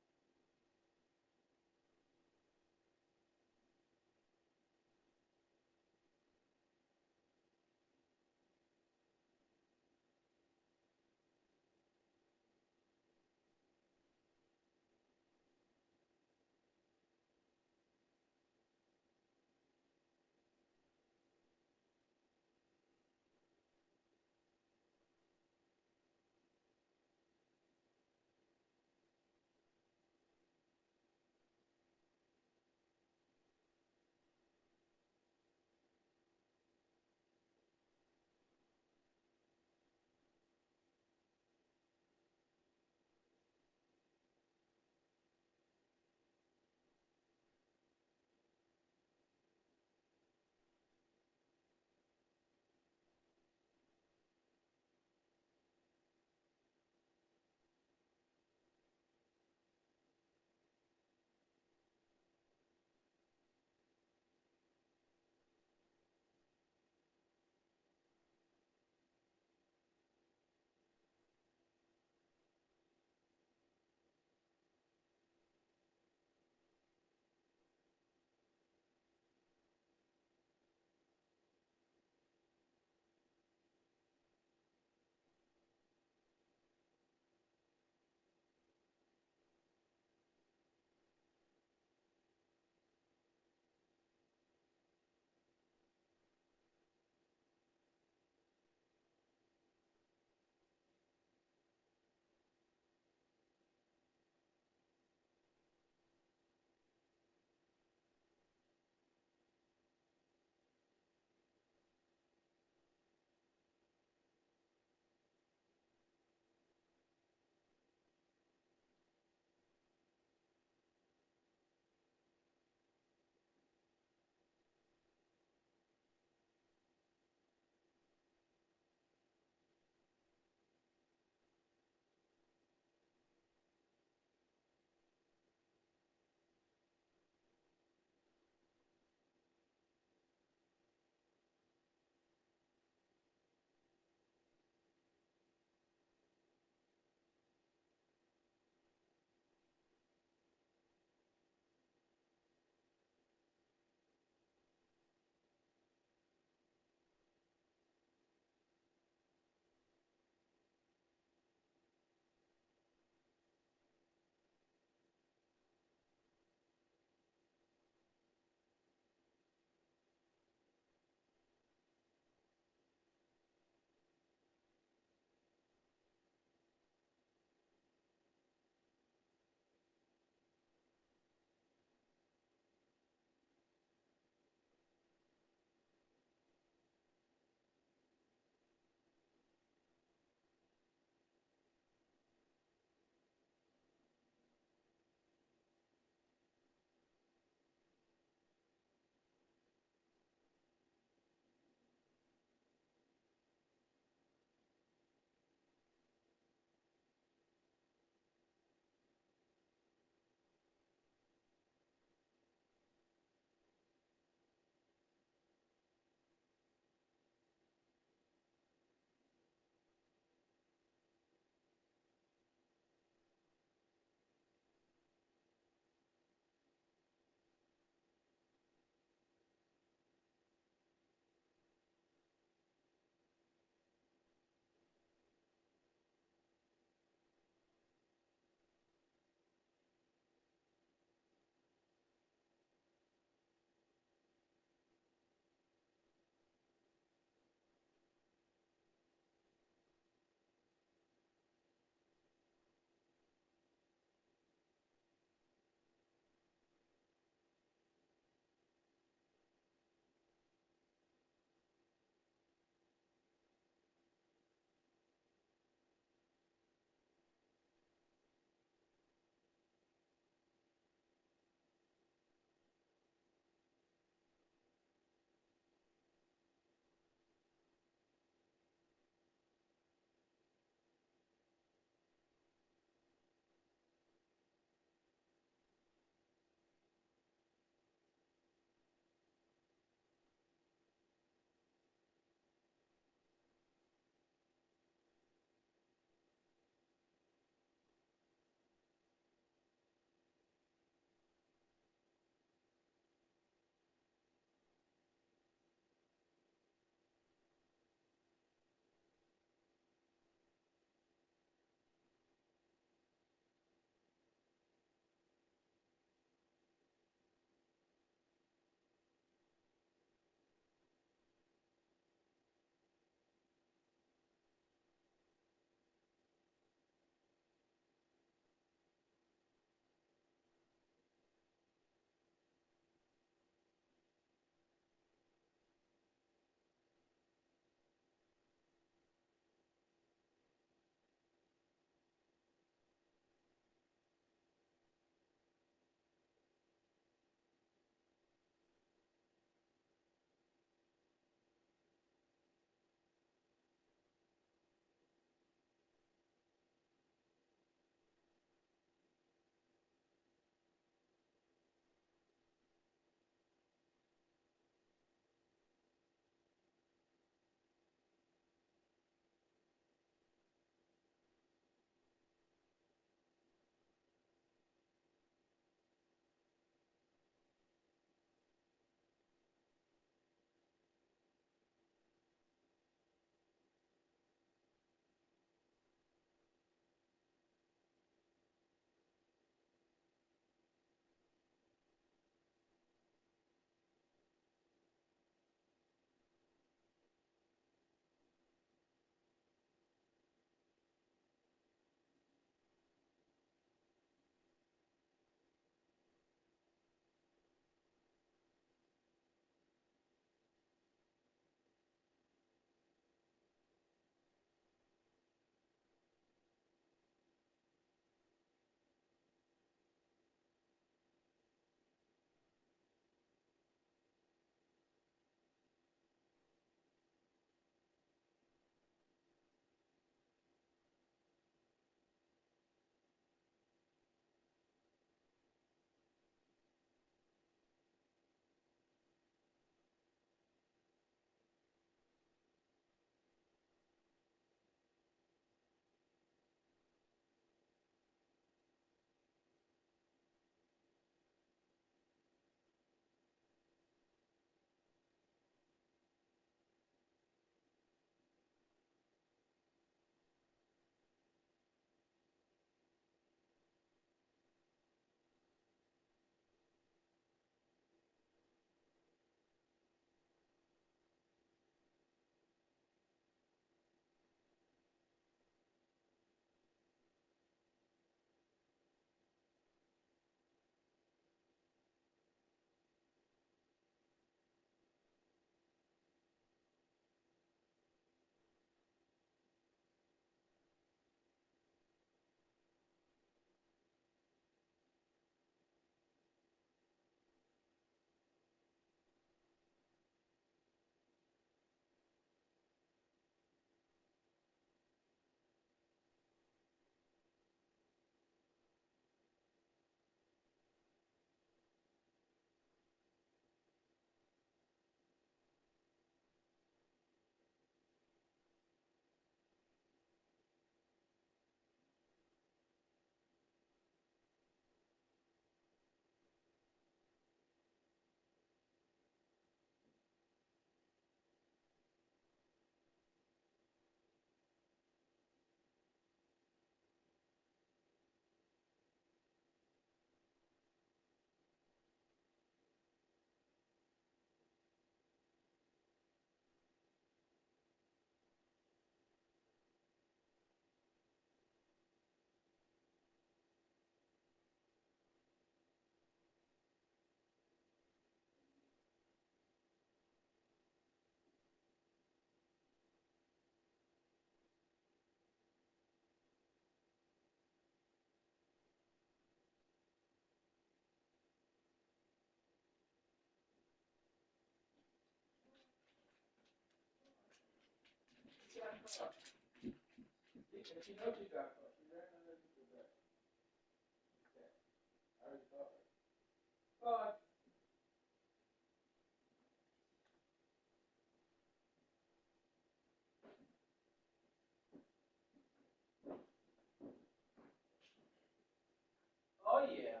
Oh yeah.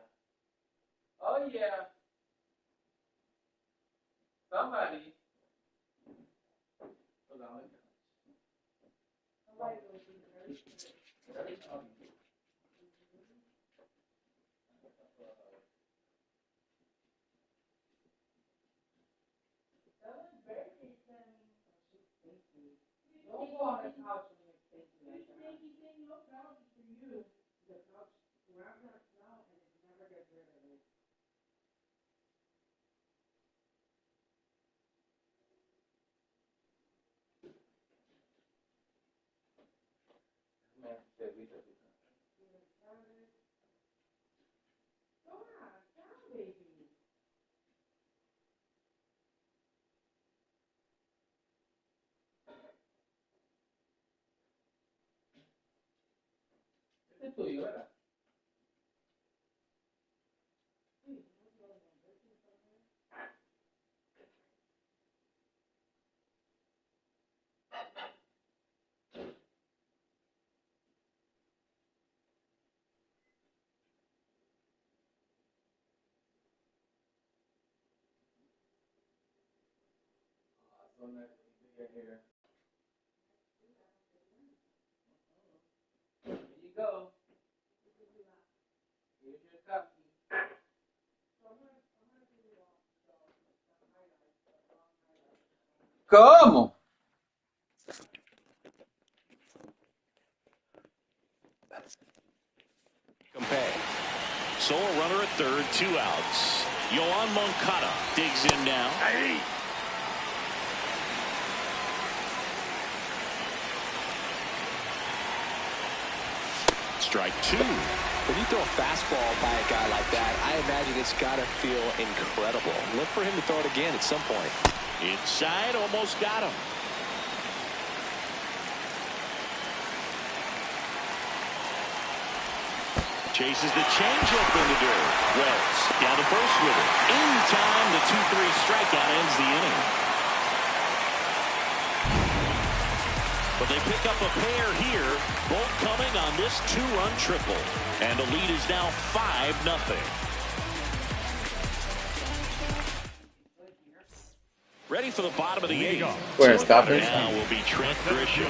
Oh yeah. Somebody. Hold on. Don't go on the couch when you're thinking like that. No couch for you. The couch, we're not gonna smell and it never gets rid of it. Man, shit, we took it. Go on, down, baby. Este es tuyo, ¿verdad? So nice to get here. Here you go. Here's your copy. ¿Cómo? Compay. So a runner at third, 2 outs. Yoan Moncada digs in now. Strike 2. When you throw a fastball by a guy like that, I imagine it's got to feel incredible. Look for him to throw it again at some point. Inside, almost got him. Chases the changeup in the dirt. Wells down to first with it. In time, the 2-3 strikeout ends the inning. But they pick up a pair here, both coming on this 2-run triple. And the lead is now 5-0. Ready for the bottom of the 8th. Where, stop it? Now will be Trent Grisham.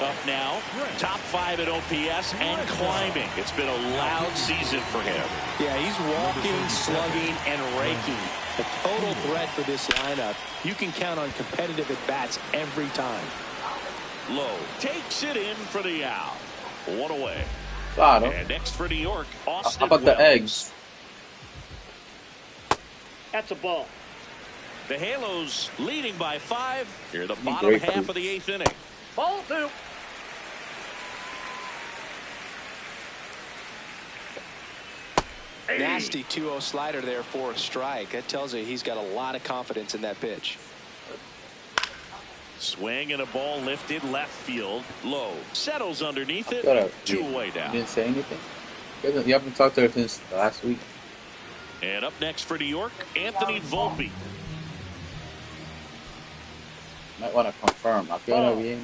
Up now, top 5 at OPS and climbing. It's been a loud season for him. Yeah, he's walking, slugging, and raking. A total threat for this lineup. You can count on competitive at-bats every time. Lowe takes it in for the out. 1 away. Claro. And next for New York, Austin How about the Wells. eggs? That's a ball. The Halos leading by 5. Here the bottom half of the 8th inning. Ball 2. Nasty 2-0 slider there for a strike. That tells you he's got a lot of confidence in that pitch. Swing and a ball lifted left field. Low settles underneath it. 2 away now. Didn't say anything. You haven't talked to her since last week. And up next for New York, Anthony Volpe. Might want to confirm. ¿A qué hora viene?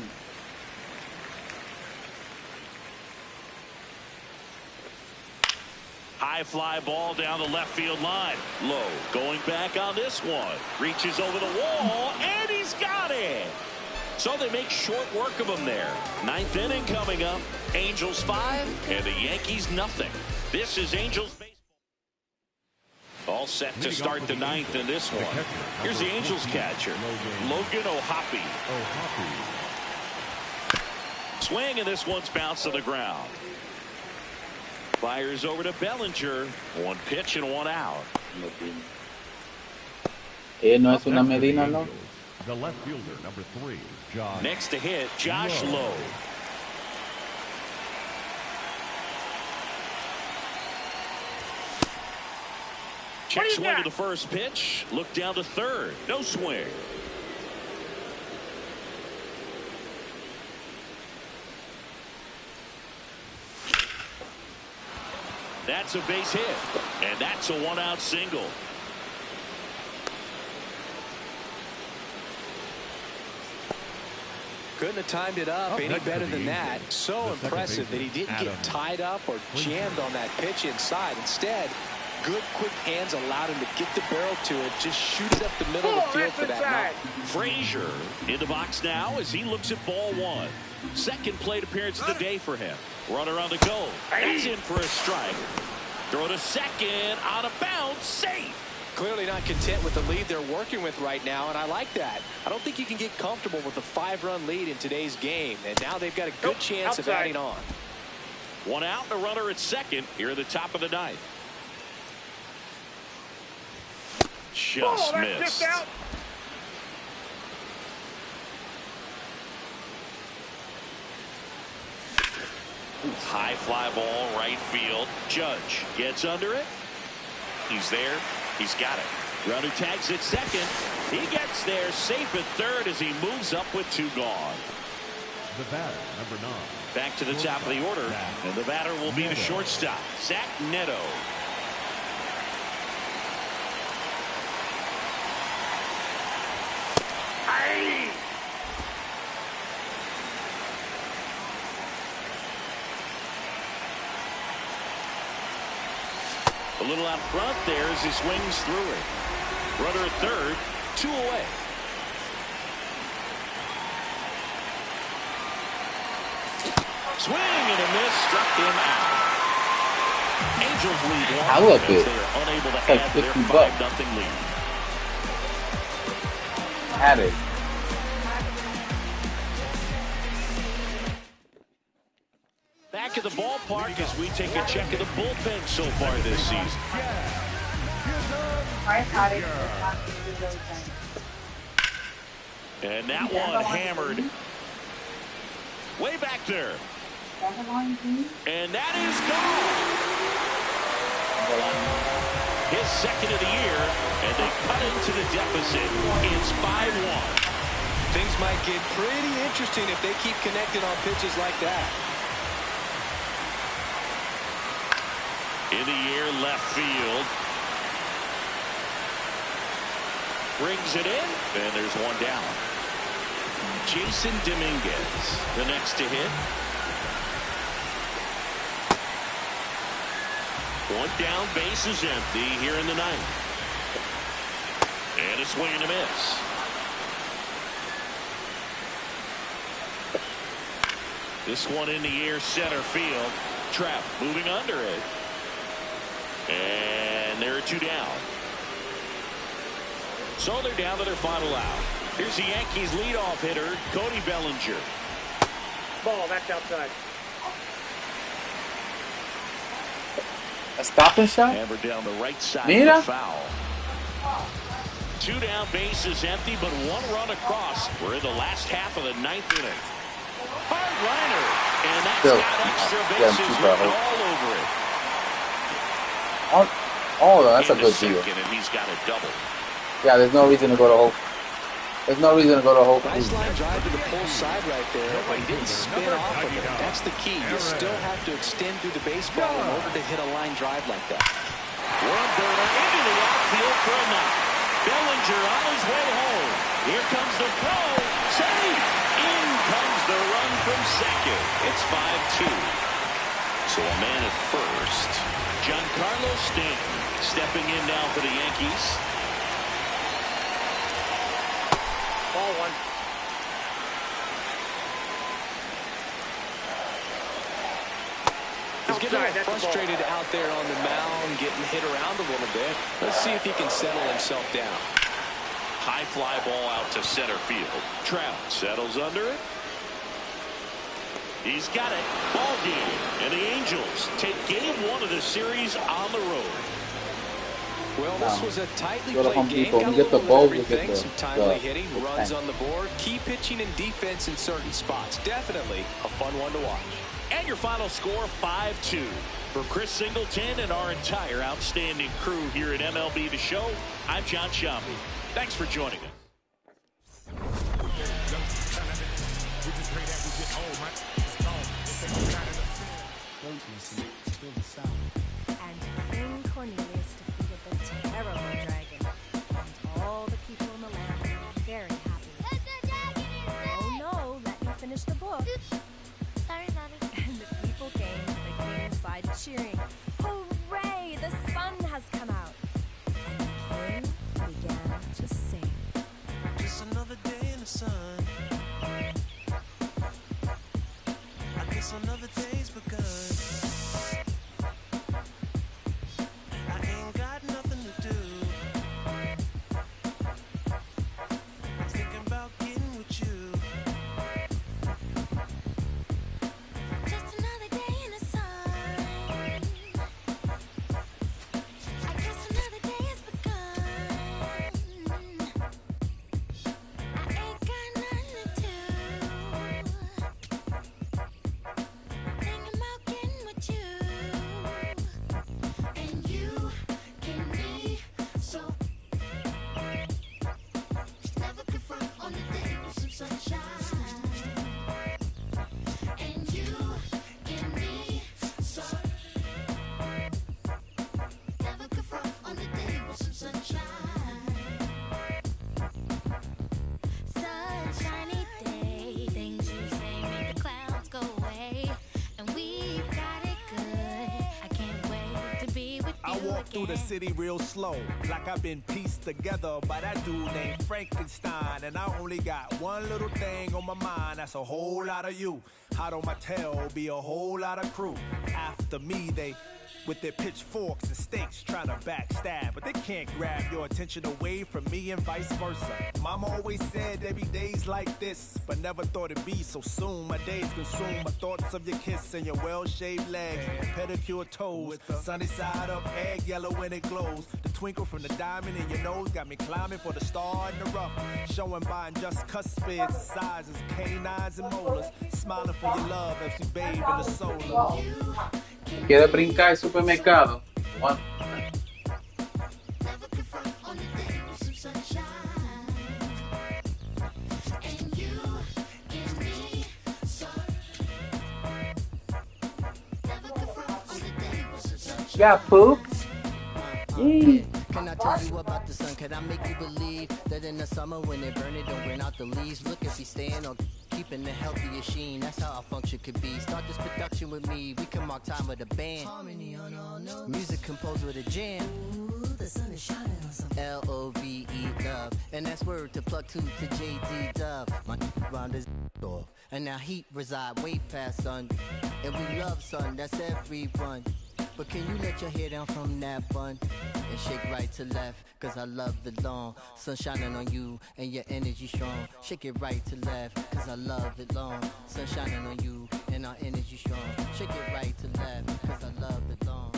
High fly ball down the left field line. Low going back on this one. Reaches over the wall, and he's got it. So they make short work of him there. 9th inning coming up. Angels 5 and the Yankees nothing. This is Angels baseball. All set to start the 9th in this one. Here's the Angels catcher, Logan O'Hoppe. Swing, and this one's bounced to the ground. Fires over to Bellinger. 1 pitch and 1 out. No es una Medina, ¿no? The left fielder, number 3, Josh. Next to hit, Josh Lowe. Check swing to the first pitch. Look down to third. No swing. That's a base hit. And that's a 1-out single. Couldn't have timed it up any better than that. So impressive that he didn't get tied up or jammed on that pitch inside. Instead, good quick hands allowed him to get the barrel to it. Just shoots up the middle of the field for that knock. Frazier in the box now as he looks at ball one. Second plate appearance of the day for him. Runner on the go. That's in for a strike. Throw to second, out of bounds, safe. Clearly not content with the lead they're working with right now, and I like that. I don't think you can get comfortable with a 5-run lead in today's game, and now they've got a good chance of adding on. 1 out, a runner at second here at the top of the ninth. Just missed. High fly ball, right field. Judge gets under it. He's there. He's got it. Runner tags at second. He gets there safe at third as he moves up with 2 gone. The batter, number 9. Back to the top of the order. And the batter will be the shortstop, Zach Neto. A little out front there as he swings through it. Runner at third, 2 away. Swing and a miss, struck him out. Angels lead 1 I love as it. they are unable to It's like add to their 50 5-0 lead. Had it. Back at the ballpark as we take a check of the bullpen so far this season. And that one hammered way back there. And that is gone. His second of the year, and they cut into the deficit. It's 5-1. Things might get pretty interesting if they keep connected on pitches like that. In the air, left field. Brings it in, and there's 1 down. Jason Dominguez, the next to hit. 1 down, base is empty here in the ninth. And a swing and a miss. This one in the air, center field. Trap moving under it. And there are 2 down. So they're down to their final out. Here's the Yankees leadoff hitter, Cody Bellinger. Ball, that's outside. A stopping shot? Hammered down the right side Mira? of the foul. 2 down, base is empty, but 1 run across. We're in the last half of the 9th inning. Hard liner, and that's Still, got extra yeah, bases keep written all over it. Oh, that's a Into good deal. second, and he's got a double. Yeah, there's no reason to go to Hope. There's no reason to go to Hope. Nice line drive to the pull side right there, but he didn't spin off of it. That's the key. You still have to extend through the baseball in order to hit a line drive like that. One burner into the outfield for a knock. Bellinger on his way home. Here comes the throw. Safe. In comes the run from second. It's 5-2. So a man at first. Giancarlo Stanton stepping in now for the Yankees. Ball 1. He's getting a little frustrated out there on the mound, getting hit around a little bit. Let's see if he can settle himself down. High fly ball out to center field. Trout settles under it. He's got it. Ball game. And the Angels take game 1 of the series on the road. Well, this was a tightly Go to Home played game. Depot. Got a We get the little balls, bit we of get everything. the- Some timely the hitting, runs on the board, key pitching and defense in certain spots. Definitely a fun one to watch. And your final score, 5-2. For Chris Singleton and our entire outstanding crew here at MLB The Show, I'm John Shambi. Thanks for joining us. Don't listen, feel the sound. cheering. Hooray! The sun has come out. And the king began to sing. Just another day in the sun. I guess another day's begun. I ain't got nothing to do. I'm thinking about getting with you. Just another day in the sun. I guess another day has begun. I ain't got nothing to do. Thinking about getting with you. And you give me so. Never confront on the day with some sunshine. And you give me some. Never confront on the day with some sunshine. Sunshiny day, things you say make the clouds go away, and we got it good. I can't wait to be with you I walk through the again. city real slow, like I've been pieced together by that dude named Frankenstein. And I only got one little thing on my mind, that's a whole lot of you. Hot on my tail, be a whole lot of crew. After me, they, with their pitchforks and stakes, trying to backstab. But they can't grab your attention away from me and vice versa. Mama always said there'd be days like this, but never thought it'd be so soon. My days consume my thoughts of your kiss and your well-shaved legs, pedicure toes, sunny side up, egg yellow when it glows. The twinkle from the diamond in your nose got me climbing for the star in the rough, showing by just cuspids, sizes, canines and molars, smiling for your love as we bathe in the solar. ¿Quiere brincar el supermercado? What? Never confront on the day with some sunshine. And you give me some. Never confront on the day with some sunshine. Got poop? Can I tell you about the sun? Can I make you believe that in the summer when they burn it, don't burn out the leaves? Look if you staying on keeping the healthiest sheen. That's how our function could be. Start this production with me. We can mark time with a band. Harmony on all notes. Music composed with a jam. Ooh, the sun is shining on something. L-O-V-E, love. And that's word to plug to J.D. Dove. My round is off. And now heat reside way past sun. And we love sun, that's everyone. But can you let your hair down from that bun and shake right to left? Cause I love the long sun shining on you and your energy strong. Shake it right to left, cause I love it long. Sun shining on you and our energy strong. Shake it right to left, cause I love it long.